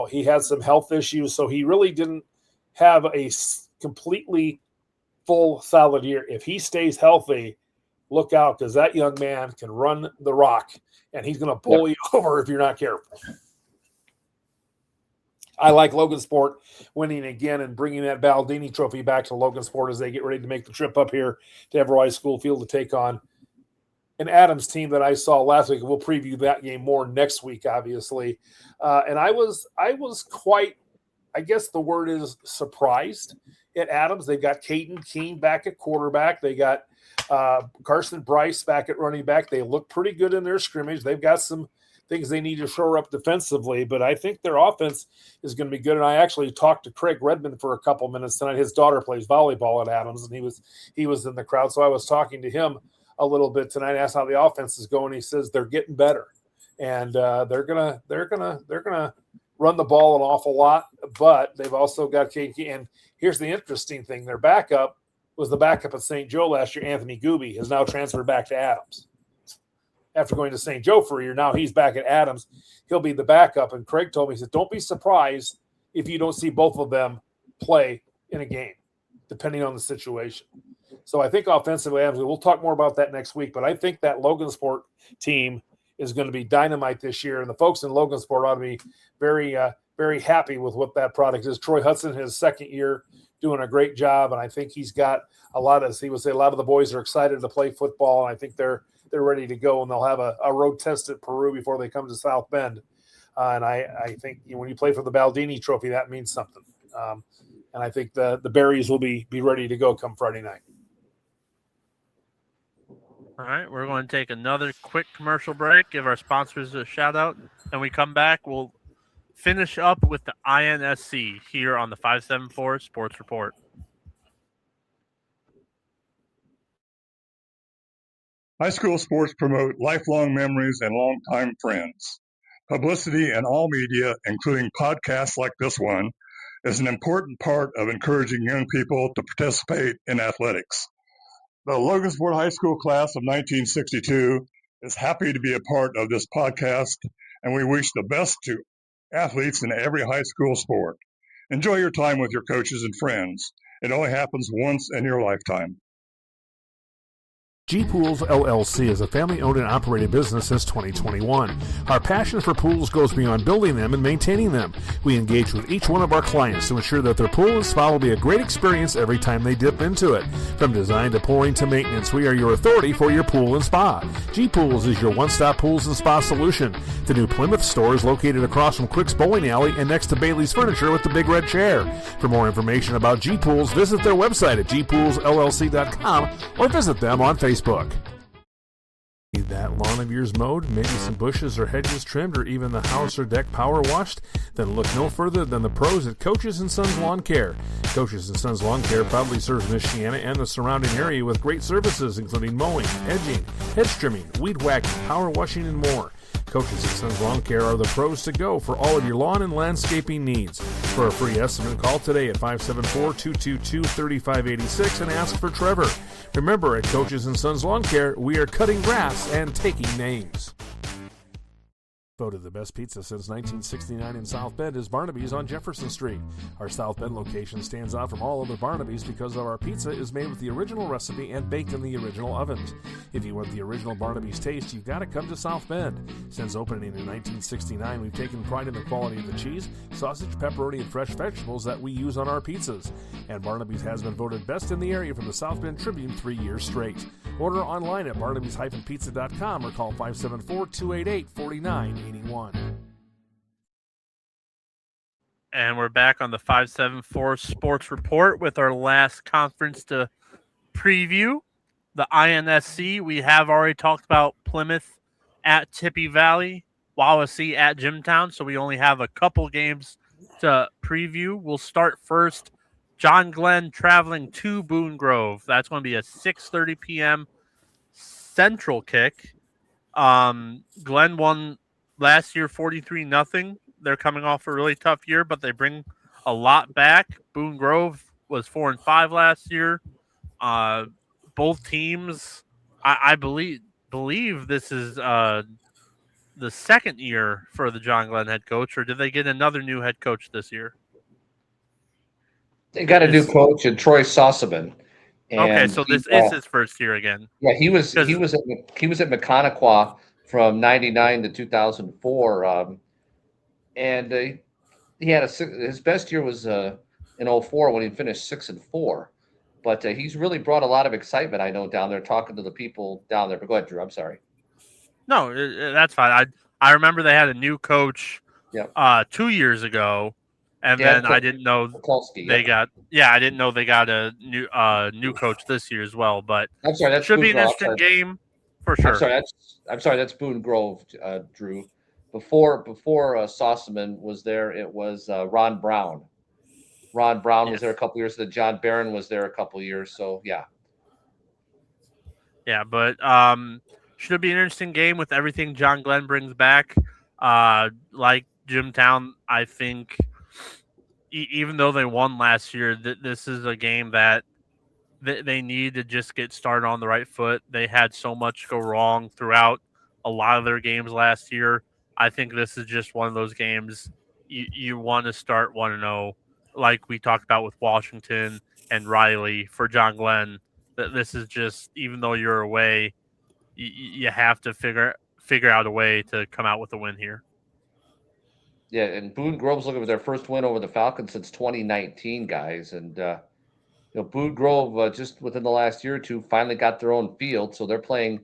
He had some health issues, so he really didn't have a completely full, solid year. If he stays healthy, look out, because that young man can run the rock, and he's going to pull you over if you're not careful. I like Logansport winning again and bringing that Baldini trophy back to Logansport as they get ready to make the trip up here to Everett High School Field to take on an Adams team that I saw last week. We'll preview that game more next week, obviously. And I was quite, I guess the word is, surprised at Adams. They've got Caden Keene back at quarterback. They got Carson Bryce back at running back. They look pretty good in their scrimmage. They've got some things they need to shore up defensively, but I think their offense is going to be good. And I actually talked to Craig Redmond for a couple minutes tonight. His daughter plays volleyball at Adams, and he was in the crowd. So I was talking to him a little bit tonight. I asked how the offense is going. He says they're getting better, and they're gonna run the ball an awful lot. But they've also got Katie. And here's the interesting thing: their backup was the backup at St. Joe last year. Anthony Gooby has now transferred back to Adams after going to St. Joe for a year. Now he's back at Adams. He'll be the backup. And Craig told me, he said, don't be surprised if you don't see both of them play in a game, depending on the situation. So I think offensively, we'll talk more about that next week, but I think that Logansport team is going to be dynamite this year. And the folks in Logansport ought to be very, very happy with what that product is. Troy Hudson, his second year, doing a great job. And I think he's got a lot of the boys are excited to play football. And I think they're ready to go, and they'll have a road test at Peru before they come to South Bend. And I think when you play for the Baldini Trophy, that means something. And I think the Berries will be ready to go come Friday night. All right, we're going to take another quick commercial break, give our sponsors a shout-out, and we come back, we'll finish up with the INSC here on the 574 Sports Report. High school sports promote lifelong memories and longtime friends. Publicity in all media, including podcasts like this one, is an important part of encouraging young people to participate in athletics. The Logansport High School class of 1962 is happy to be a part of this podcast, and we wish the best to athletes in every high school sport. Enjoy your time with your coaches and friends. It only happens once in your lifetime. G Pools LLC is a family-owned and operated business since 2021. Our passion for pools goes beyond building them and maintaining them. We engage with each one of our clients to ensure that their pool and spa will be a great experience every time they dip into it. From design to pouring to maintenance, we are your authority for your pool and spa. G Pools is your one-stop pools and spa solution. The new Plymouth store is located across from Quick's Bowling Alley and next to Bailey's Furniture with the big red chair. For more information about G Pools, visit their website at gpoolsllc.com or visit them on Facebook. Need that lawn of yours mowed, maybe some bushes or hedges trimmed, or even the house or deck power washed? Then look no further than the pros at Coaches & Sons Lawn Care. Coaches & Sons Lawn Care proudly serves Michiana and the surrounding area with great services including mowing, edging, hedge trimming, weed whacking, power washing, and more. Coaches & Sons Lawn Care are the pros to go for all of your lawn and landscaping needs. For a free estimate, call today at 574-222-3586 and ask for Trevor. Remember, at Coaches & Sons Lawn Care, we are cutting grass and taking names. Voted the best pizza since 1969 in South Bend is Barnaby's on Jefferson Street. Our South Bend location stands out from all other Barnaby's because our pizza is made with the original recipe and baked in the original ovens. If you want the original Barnaby's taste, you've got to come to South Bend. Since opening in 1969, we've taken pride in the quality of the cheese, sausage, pepperoni, and fresh vegetables that we use on our pizzas. And Barnaby's has been voted best in the area from the South Bend Tribune 3 years straight. Order online at barnabys-pizza.com or call 574-288-4981. And we're back on the 574 Sports Report with our last conference to preview, the INSC. We have already talked about Plymouth at Tippy Valley, Wawasee at Jimtown, so we only have a couple games to preview. We'll start first. John Glenn traveling to Boone Grove. That's going to be a 6:30 p.m. Central kick. Glenn won last year 43-0. They're coming off a really tough year, but they bring a lot back. Boone Grove was 4-5 last year. Both teams, I believe this is the second year for the John Glenn head coach, or did they get another new head coach this year? They got a new coach in Troy Sossaman. Okay, so this is his first year again. Yeah, he was at Mechaniqua from '99 to 2004, and he had his best year was in '04 when he finished 6-4. But he's really brought a lot of excitement, I know, down there, talking to the people down there. But go ahead, Drew. I'm sorry. No, that's fine. I remember they had a new coach 2 years ago. And then I didn't know I didn't know they got a new coach this year as well. But I'm sorry, that should be an interesting game for sure. I'm sorry, that's Boone Grove, Drew. Before Sossaman was there, it was Ron Brown. Ron Brown was there a couple years. John Barron was there a couple years. So yeah. Yeah, but should be an interesting game with everything John Glenn brings back. Like Jimtown, I think. Even though they won last year, this is a game that they need to just get started on the right foot. They had so much go wrong throughout a lot of their games last year. I think this is just one of those games you want to start 1-0, like we talked about with Washington and Riley for John Glenn. This is just, even though you're away, you have to figure out a way to come out with a win here. Yeah, and Boone Grove's looking for their first win over the Falcons since 2019, guys. And Boone Grove just within the last year or two finally got their own field, so they're playing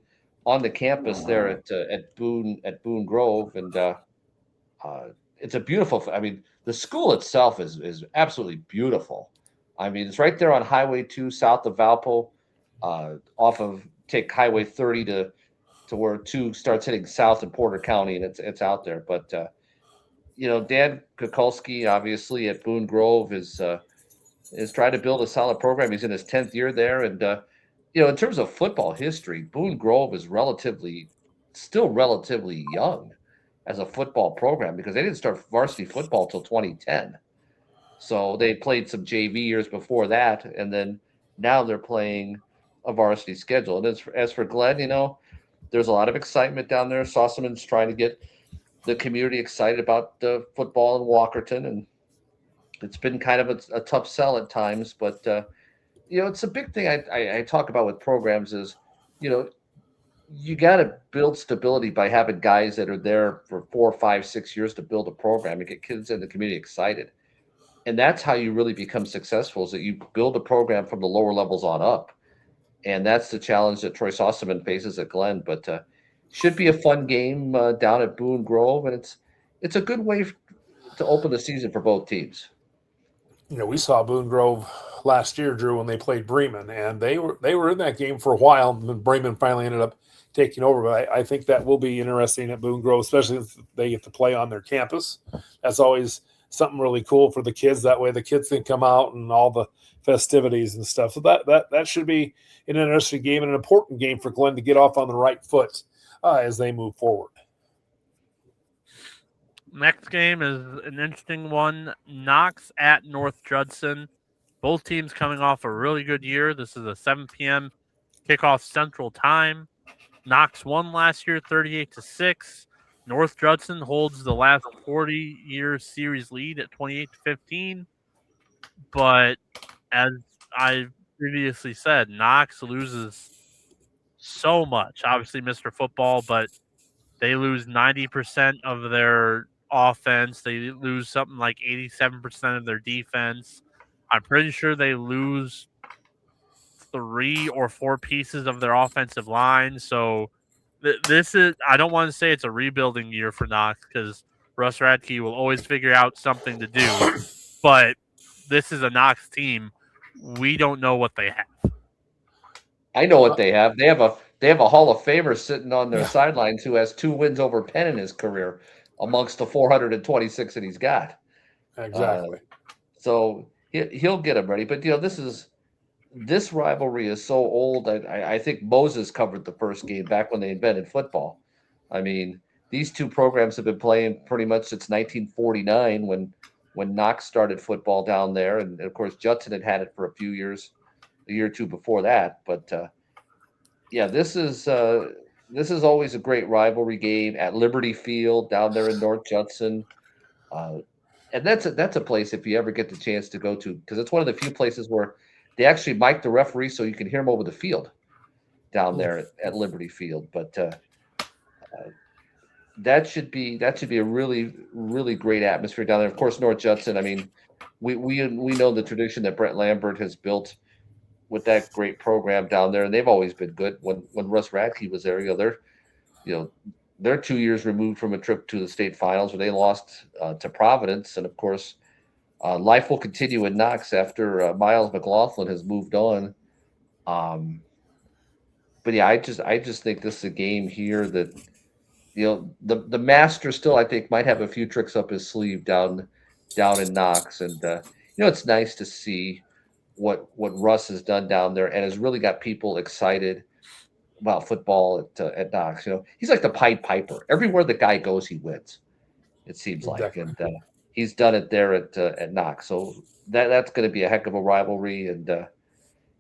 on the campus there at Boone Grove, and it's a beautiful. I mean, the school itself is absolutely beautiful. I mean, it's right there on Highway 2 south of Valpo, off of take Highway 30 to where 2 starts hitting south in Porter County, and it's out there, but. Dan Kukulski, obviously at Boone Grove, is trying to build a solid program. He's in his 10th year there, and in terms of football history, Boone Grove is still relatively young as a football program because they didn't start varsity football till 2010. So they played some JV years before that, and then now they're playing a varsity schedule. And as for Glenn, there's a lot of excitement down there. Sossaman's trying to get the community excited about the football in Walkerton, and it's been kind of a tough sell at times, but it's a big thing I talk about with programs is, you got to build stability by having guys that are there for 4, 5, 6 years to build a program and get kids in the community excited. And that's how you really become successful, is that you build a program from the lower levels on up. And that's the challenge that Troy Sossaman faces at Glenn, but should be a fun game down at Boone Grove, and it's a good way to open the season for both teams. we saw Boone Grove last year, Drew, when they played Bremen, and they were in that game for a while. And Bremen finally ended up taking over. But I think that will be interesting at Boone Grove, especially if they get to play on their campus. That's always something really cool for the kids. That way, the kids can come out and all the festivities and stuff. So that should be an interesting game and an important game for Glenn to get off on the right foot as they move forward. Next game is an interesting one. Knox at North Judson. Both teams coming off a really good year. This is a 7 p.m. kickoff Central Time. Knox won last year 38-6. North Judson holds the last 40-year series lead at 28-15. But as I previously said, Knox loses so much. Obviously, Mr. Football, but they lose 90% of their offense. They lose something like 87% of their defense. I'm pretty sure they lose 3 or 4 pieces of their offensive line. So this is, I don't want to say it's a rebuilding year for Knox because Russ Radke will always figure out something to do. But this is a Knox team. We don't know what they have. I know what they have. They have a Hall of Famer sitting on their sidelines who has 2 wins over Penn in his career amongst the 426 that he's got. Exactly. So he'll get them ready. But this rivalry is so old. I think Moses covered the first game back when they invented football. I mean, these two programs have been playing pretty much since 1949 when Knox started football down there, and of course Judson had it for a few years, a year or two before that. But yeah, this is always a great rivalry game at Liberty Field down there in North Judson. And that's a place if you ever get the chance to go to, because it's one of the few places where they actually mic the referee so you can hear him over the field down there at Liberty Field. But that should be a really, really great atmosphere down there. Of course, North Judson. I mean, we know the tradition that Brent Lambert has built with that great program down there, and they've always been good. When Russ Radke was there, they're 2 years removed from a trip to the state finals where they lost to Providence. And of course, life will continue in Knox after Miles McLaughlin has moved on. But yeah, I just think this is a game here that, the master still, I think, might have a few tricks up his sleeve down in Knox. And, it's nice to see what Russ has done down there and has really got people excited about football at Knox. He's like the Pied Piper. Everywhere the guy goes, he wins, it seems like. Definitely. And he's done it there at Knox. So that's going to be a heck of a rivalry. And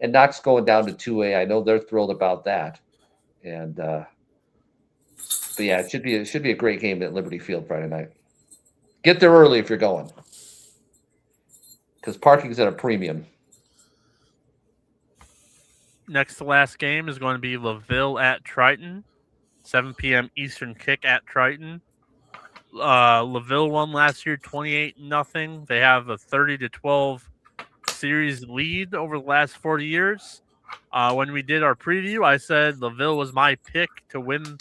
Knox going down to 2A, I know they're thrilled about that. And but yeah, it should be a great game at Liberty Field Friday night. Get there early if you're going, because parking's at a premium. Next to last game is going to be LaVille at Triton. 7 p.m. Eastern kick at Triton. LaVille won last year 28-0. They have a 30-12 series lead over the last 40 years. When we did our preview, I said LaVille was my pick to win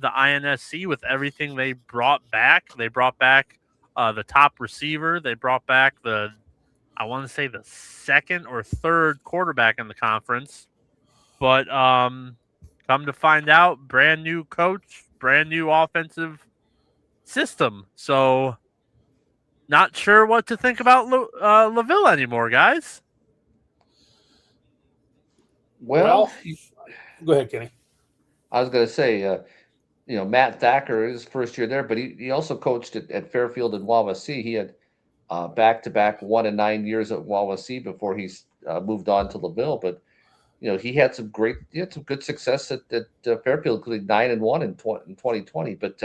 the INSC with everything they brought back. They brought back the top receiver. They brought back I want to say the second or third quarterback in the conference. But come to find out, brand new coach, brand new offensive system. So not sure what to think about LaVille anymore, guys. Well, go ahead, Kenny. I was going to say, Matt Thacker, his first year there, but he also coached at Fairfield and Wawasee. He had back-to-back 1 and 9 years at Wawasee before he moved on to LaVille. But he had some good success at Fairfield, including 9-1 in 2020. But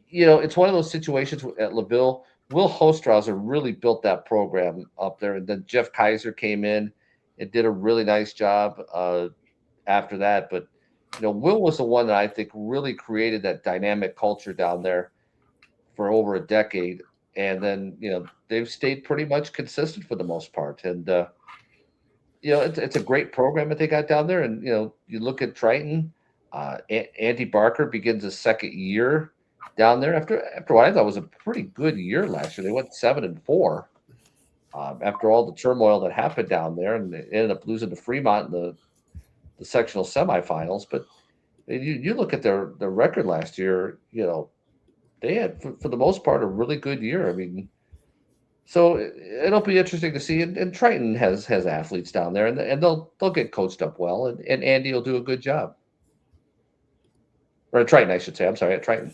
it's one of those situations at LaVille. Will Hostrauser really built that program up there, and then Jeff Kaiser came in and did a really nice job after that. But Will was the one that I think really created that dynamic culture down there for over a decade. And then, they've stayed pretty much consistent for the most part. And, it's a great program that they got down there. And, you look at Triton, Andy Barker begins his second year down there after what I thought was a pretty good year last year. They went 7-4. after all the turmoil that happened down there, and they ended up losing to Fremont in the sectional semifinals. But you look at their record last year, they had, for the most part, a really good year. I mean, so it'll be interesting to see. And Triton has athletes down there, and they'll get coached up well, and Andy will do a good job. Or Triton, I should say. I'm sorry, at Triton.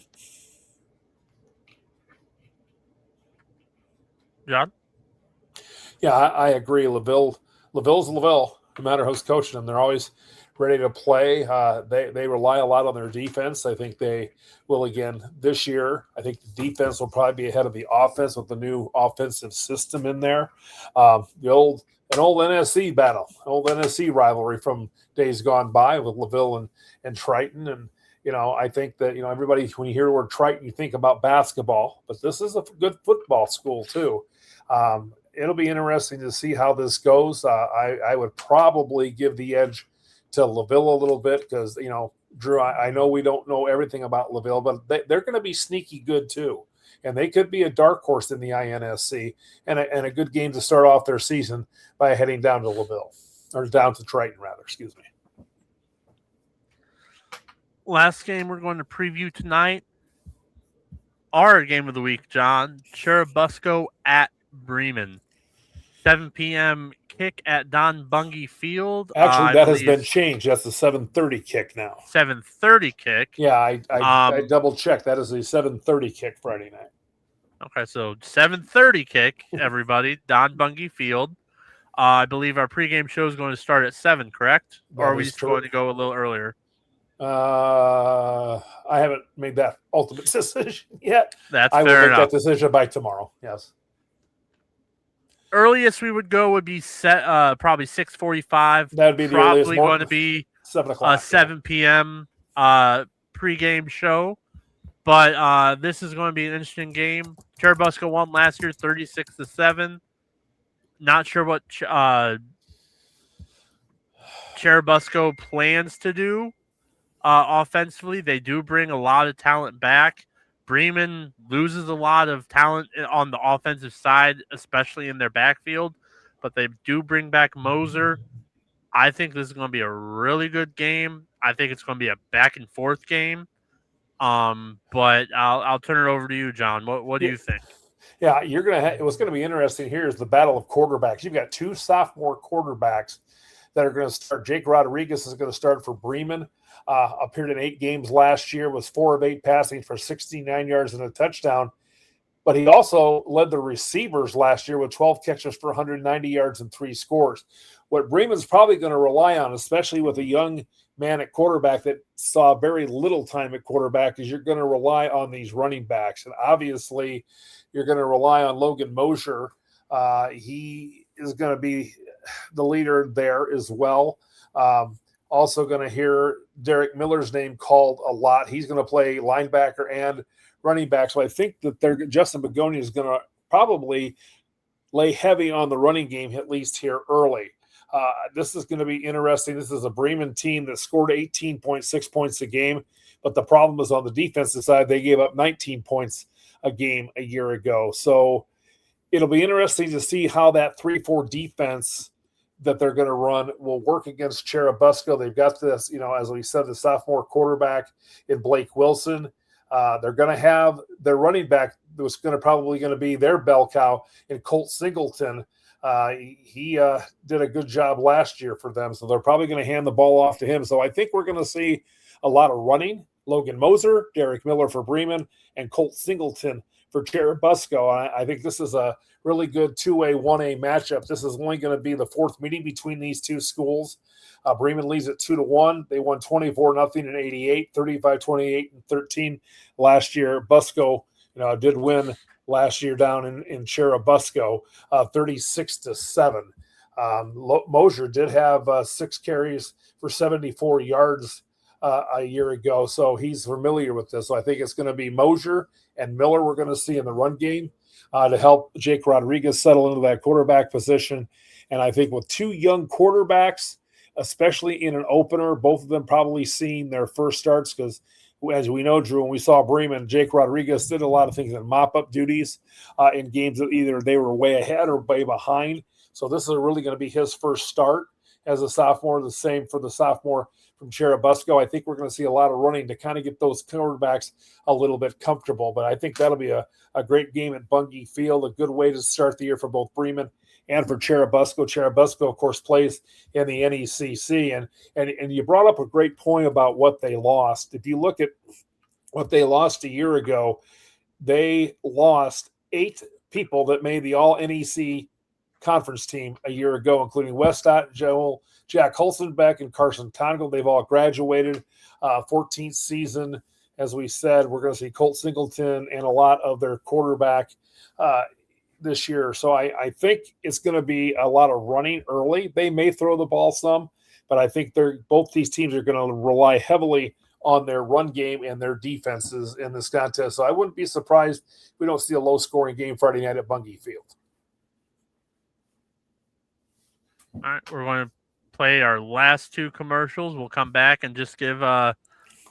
John? Yeah, I agree. LaVille's LaVille. No matter who's coaching them, they're always ready to play. They rely a lot on their defense. I think they will again this year. I think the defense will probably be ahead of the offense with the new offensive system in there. An old NSC battle, an old NSC rivalry from days gone by with LaVille and Triton. And I think that everybody, when you hear the word Triton, you think about basketball, but this is a good football school too. It'll be interesting to see how this goes. I would probably give the edge to LaVille a little bit because, Drew, I know we don't know everything about LaVille, but they're going to be sneaky good too. And they could be a dark horse in the INSC and a good game to start off their season by heading down to LaVille, or down to Triton, rather, excuse me. Last game we're going to preview tonight, our game of the week, John. Churubusco at Bremen. 7 p.m. kick at Don Bungie Field. Actually, that has been changed. That's the 7:30 kick now. 7:30 kick. Yeah, I double-checked. That is a 7:30 kick Friday night. Okay, so 7:30 kick, everybody. Don Bungie Field. I believe our pregame show is going to start at 7, correct? Or are we just going to go a little earlier? I haven't made that ultimate decision yet. That's I will fair make enough. that decision by tomorrow. Yes. Earliest we would go would be set probably 6:45. That would be the probably earliest. going to be 7 o'clock. 7 p.m. Pregame show. But this is going to be an interesting game. Churubusco won last year 36-7. Not sure what Churubusco plans to do offensively. They do bring a lot of talent back. Bremen loses a lot of talent on the offensive side, especially in their backfield, but they do bring back Moser. I think this is going to be a really good game. I think it's going to be a back and forth game. But I'll turn it over to you, John. What do you think? Yeah, what's going to be interesting here is the battle of quarterbacks. You've got two sophomore quarterbacks that are going to start. Jake Rodriguez is going to start for Bremen. Appeared in 8 games last year, was 4 of 8 passing for 69 yards and a touchdown. But he also led the receivers last year with 12 catches for 190 yards and 3 scores. What Bremen's probably going to rely on, especially with a young man at quarterback that saw very little time at quarterback, is you're going to rely on these running backs. And obviously, you're going to rely on Logan Mosier. He is going to be the leader there as well. Also going to hear Derek Miller's name called a lot. He's going to play linebacker and running back. So I think that Justin Begonia is going to probably lay heavy on the running game, at least here early. This is going to be interesting. This is a Bremen team that scored 18.6 points a game, but the problem is on the defensive side. They gave up 19 points a game a year ago. So it'll be interesting to see how that 3-4 defense that they're going to run will work against Churubusco. They've got this, as we said, the sophomore quarterback in Blake Wilson. They're going to have their running back that was probably going to be their bell cow in Colt Singleton. He did a good job last year for them, so they're probably going to hand the ball off to him. So I think we're going to see a lot of running. Logan Moser, Derek Miller for Bremen, and Colt Singleton for Churubusco. I think this is a really good 2A, 1A matchup. This is only going to be the 4th meeting between these two schools. Bremen leads at 2-1. They won 24-0 in 88, 35-28 and 13 last year. Busco, did win last year down in Churubusco, 36-7. Mosier did have 6 carries for 74 yards a year ago, so he's familiar with this. So I think it's going to be Mosier and Miller we're going to see in the run game to help Jake Rodriguez settle into that quarterback position. And I think with 2 young quarterbacks, especially in an opener, both of them probably seeing their first starts because as we know, Drew, when we saw Bremen, Jake Rodriguez did a lot of things in mop-up duties in games that either they were way ahead or way behind. So this is really going to be his first start as a sophomore. The same for the sophomore from Cherubusco. I think we're going to see a lot of running to kind of get those quarterbacks a little bit comfortable. But I think that'll be a great game at Bungie Field, a good way to start the year for both Bremen and for Cherubusco. Cherubusco, of course, plays in the NECC. And you brought up a great point about what they lost. If you look at what they lost a year ago, they lost 8 people that made the All-NEC conference team a year ago, including Westott, Joel, Jack Hulsenbeck, and Carson Tongle. They've all graduated. 14th season, as we said, we're going to see Colt Singleton and a lot of their quarterback this year. So I think it's going to be a lot of running early. They may throw the ball some, but I think both these teams are going to rely heavily on their run game and their defenses in this contest. So I wouldn't be surprised if we don't see a low-scoring game Friday night at Bungie Field. All right, we're going to play our last 2 commercials. We'll come back and just give a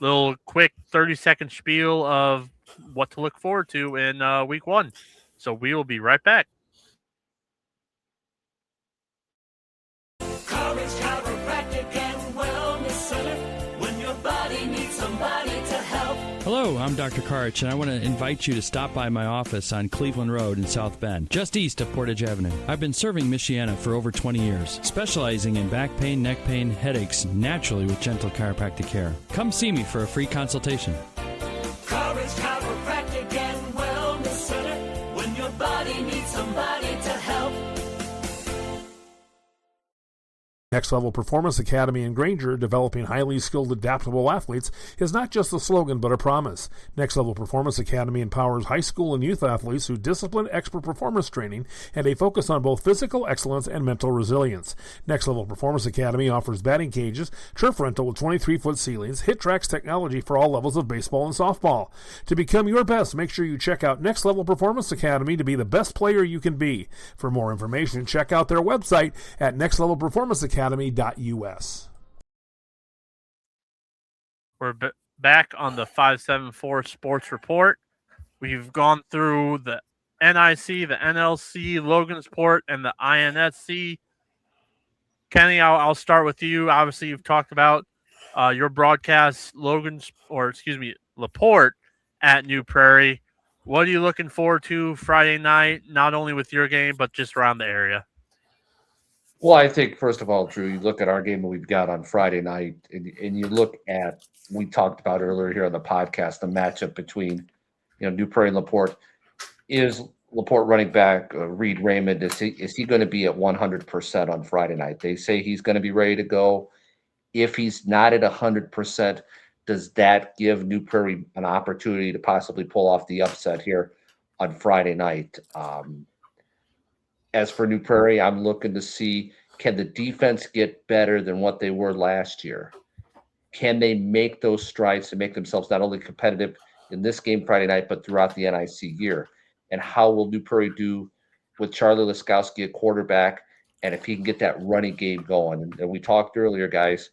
little quick 30-second spiel of what to look forward to in week 1. So we will be right back. Courage Chiropractic and Wellness Center. When your body needs somebody to help. Hello, I'm Dr. Karch, and I want to invite you to stop by my office on Cleveland Road in South Bend, just east of Portage Avenue. I've been serving Michiana for over 20 years, specializing in back pain, neck pain, headaches, naturally with gentle chiropractic care. Come see me for a free consultation. Courage Chiropractic and Wellness Center. When your body needs somebody to help. Next Level Performance Academy in Granger, developing highly skilled, adaptable athletes, is not just a slogan but a promise. Next Level Performance Academy empowers high school and youth athletes through disciplined expert performance training and a focus on both physical excellence and mental resilience. Next Level Performance Academy offers batting cages, turf rental with 23-foot ceilings, hit tracks technology for all levels of baseball and softball. To become your best, make sure you check out Next Level Performance Academy to be the best player you can be. For more information, check out their website at nextlevelperformanceacademy.us. We're back on the 574 Sports Report. We've gone through the NIC, the NLC, Logansport, and the INSC. Kenny, I'll start with you. Obviously, you've talked about your broadcast, Laporte at New Prairie. What are you looking forward to Friday night, not only with your game, but just around the area? Well, I think, first of all, Drew, you look at our game that we've got on Friday night, and you look at, we talked about earlier here on the podcast, the matchup between, New Prairie and Laporte. Is Laporte running back Reed Raymond, is he going to be at 100% on Friday night? They say he's going to be ready to go. If he's not at 100%, does that give New Prairie an opportunity to possibly pull off the upset here on Friday night? As for New Prairie, I'm looking to see, can the defense get better than what they were last year? Can they make those strides to make themselves not only competitive in this game Friday night, but throughout the NIC year? And how will New Prairie do with Charlie Laskowski at quarterback, and if he can get that running game going? And we talked earlier, guys,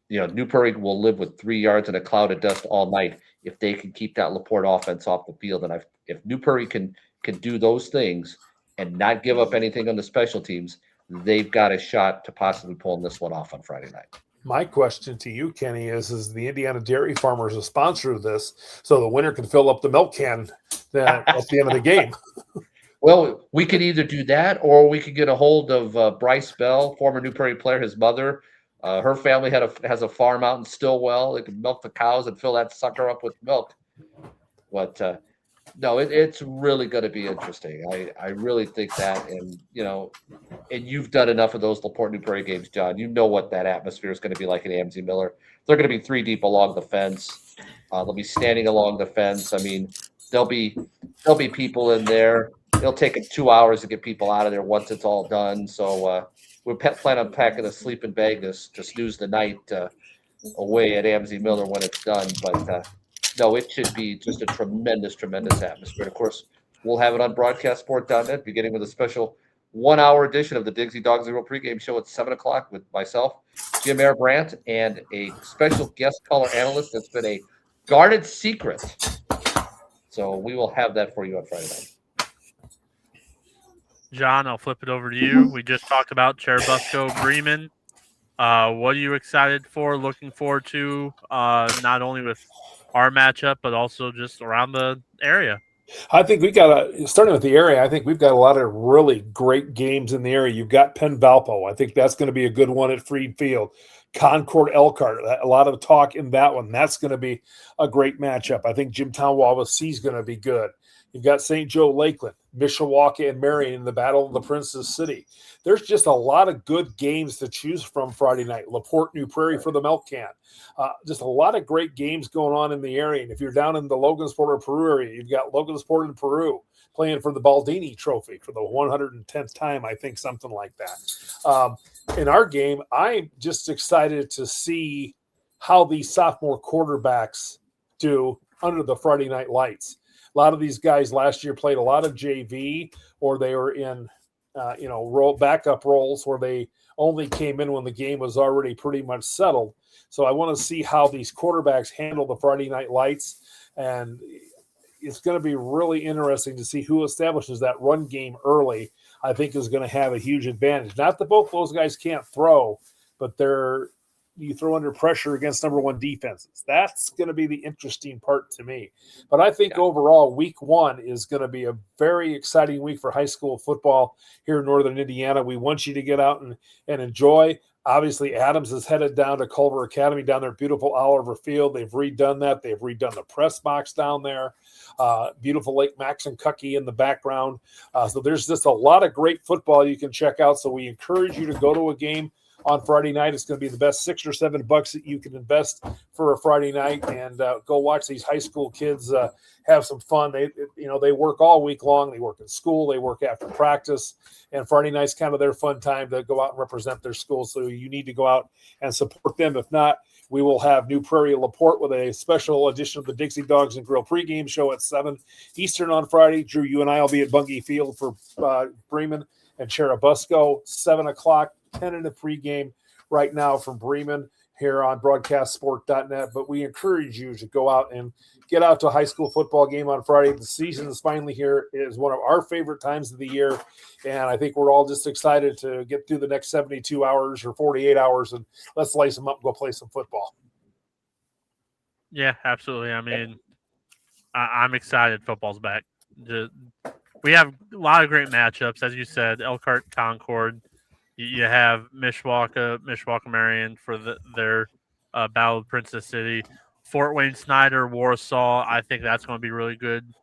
New Prairie will live with 3 yards in a cloud of dust all night if they can keep that Laporte offense off the field. And if New Prairie can do those things and not give up anything on the special teams, they've got a shot to possibly pulling this one off on Friday night. My question to you, Kenny, is the Indiana Dairy Farmers a sponsor of this so the winner can fill up the milk can at the end of the game? Well, we could either do that, or we could get a hold of Bryce Bell, former New Prairie player, his mother. Her family has a farm out in Stillwell. They could milk the cows and fill that sucker up with milk. But no, it's really going to be interesting. I really think that, and and you've done enough of those Laporte New Prairie games, John. You know what that atmosphere is going to be like at AMC Miller. They're going to be 3 deep along the fence. They'll be standing along the fence. I mean, there'll be people in there. It'll take 2 hours to get people out of there once it's all done. So we plan on packing a sleeping bag to snooze the night away at AMC Miller when it's done. But no, it should be just a tremendous, tremendous atmosphere. And of course, we'll have it on broadcastsport.net, beginning with a special 1-hour edition of the Digsy Dogs and Grill pregame show at 7 o'clock with myself, Jim Brandt, and a special guest color analyst that's been a Guarded Secret. So we will have that for you on Friday night. John, I'll flip it over to you. We just talked about Cherubusco Bremen. What are you excited for, looking forward to, not only with our matchup, but also just around the area? I think we got starting with the area. I think we've got a lot of really great games in the area. You've got Penn Valpo. I think that's going to be a good one at Freed Field. Concord Elkhart. A lot of talk in that one. That's going to be a great matchup. I think Jimtown Wawasee is going to be good. You've got St. Joe Lakeland, Mishawaka, and Marion in the Battle of the Princess City. There's just a lot of good games to choose from Friday night. LaPorte, New Prairie for the Milk Can. Just a lot of great games going on in the area. And if you're down in the Logansport or Peru area, you've got Logansport in Peru playing for the Baldini Trophy for the 110th time, I think, something like that. In our game, I'm just excited to see how these sophomore quarterbacks do under the Friday night lights. A lot of these guys last year played a lot of JV, or they were in, backup roles where they only came in when the game was already pretty much settled. So I want to see how these quarterbacks handle the Friday night lights, and it's going to be really interesting to see who establishes that run game early. I think is going to have a huge advantage. Not that both those guys can't throw, but you throw under pressure against number one defenses. That's going to be the interesting part to me. But I think overall, week one is going to be a very exciting week for high school football here in Northern Indiana. We want you to get out and enjoy. Obviously, Adams is headed down to Culver Academy down there, beautiful Oliver Field. They've redone that. They've redone the press box down there. Beautiful Lake Maxinkuckee in the background. So there's just a lot of great football you can check out. So we encourage you to go to a game on Friday night. It's going to be the best $6 or $7 that you can invest for a Friday night, and go watch these high school kids have some fun. They work all week long. They work in school. They work after practice, and Friday night's kind of their fun time to go out and represent their school. So you need to go out and support them. If not, we will have New Prairie LaPorte with a special edition of the Dixie Dogs and Grill pregame show at 7 Eastern on Friday. Drew, you and I will be at Bungie Field for Bremen and Cherubusco, 7 o'clock. 10 in the pregame right now from Bremen here on broadcastsport.net. But we encourage you to go out and get out to a high school football game on Friday. The season is finally here. It is one of our favorite times of the year. And I think we're all just excited to get through the next 72 hours or 48 hours and let's lace them up and go play some football. Yeah, absolutely. I mean, I'm excited football's back. We have a lot of great matchups. As you said, Elkhart, Concord. You have Mishawaka Marion for their Battle of Princess City. Fort Wayne Snyder, Warsaw. I think that's going to be really good.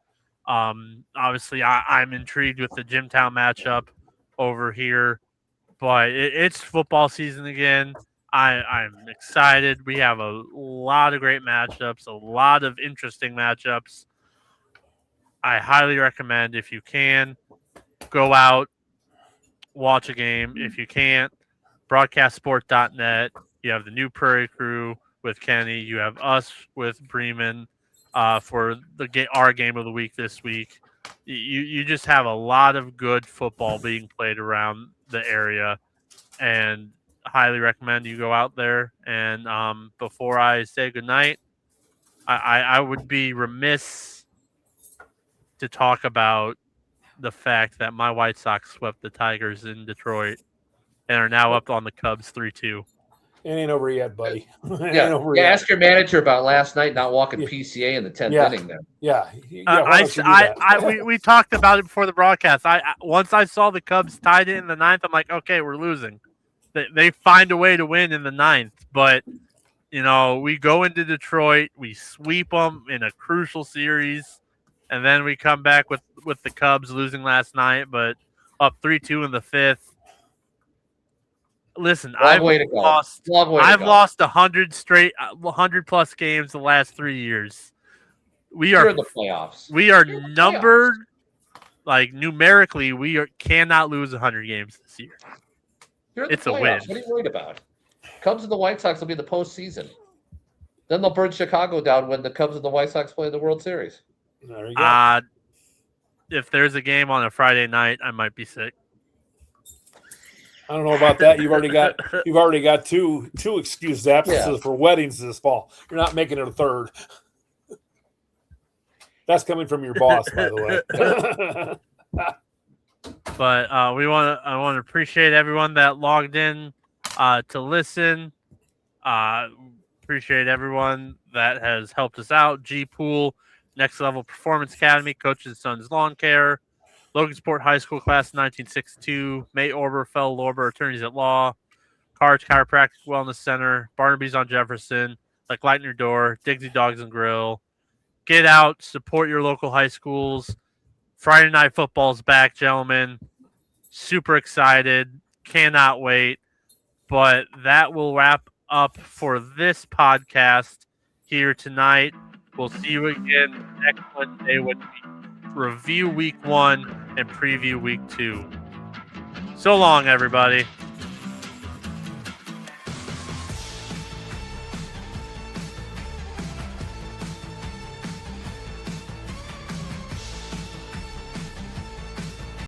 Obviously, I'm intrigued with the Jimtown matchup over here. But it's football season again. I'm excited. We have a lot of great matchups, a lot of interesting matchups. I highly recommend, if you can, go out, watch a game. If you can't, broadcastsport.net. You have the New Prairie crew with Kenny. You have us with Bremen for our game of the week this week. You just have a lot of good football being played around the area, and highly recommend you go out there. And before I say goodnight, I would be remiss to talk about the fact that my White Sox swept the Tigers in Detroit and are now up on the Cubs 3-2. It ain't over yet, buddy. Ask your manager about last night not walking PCA in the 10th inning there. We talked about it before the broadcast. Once I saw the Cubs tied it in the 9th, I'm like, okay, we're losing. They find a way to win in the 9th, but we go into Detroit, we sweep them in a crucial series, and then we come back with the Cubs losing last night, but up 3-2 in the 5th. Listen, I've lost 100 plus games the last 3 years. You're in the playoffs. We are numbered, like numerically, cannot lose 100 games this year. It's a win. What are you worried about? Cubs and the White Sox will be in the postseason. Then they'll burn Chicago down when the Cubs and the White Sox play in the World Series. There you go. If there's a game on a Friday night, I might be sick. I don't know about that. You've already got two excused absences for weddings this fall. You're not making it a third. That's coming from your boss, by the way. But I want to appreciate everyone that logged in to listen. Appreciate everyone that has helped us out. G Pool, Next Level Performance Academy, Coach's Son's Lawn Care, Logansport High School Class 1962, May Orber, Fell Lorber, Attorneys at Law, Cards Chiropractic Wellness Center, Barnaby's on Jefferson, Like Light in Your Door, Digsy Dogs and Grill. Get out, support your local high schools. Friday Night Football's back, gentlemen. Super excited. Cannot wait. But that will wrap up for this podcast here tonight. We'll see you again next Wednesday when we review week 1 and preview week 2. So long, everybody.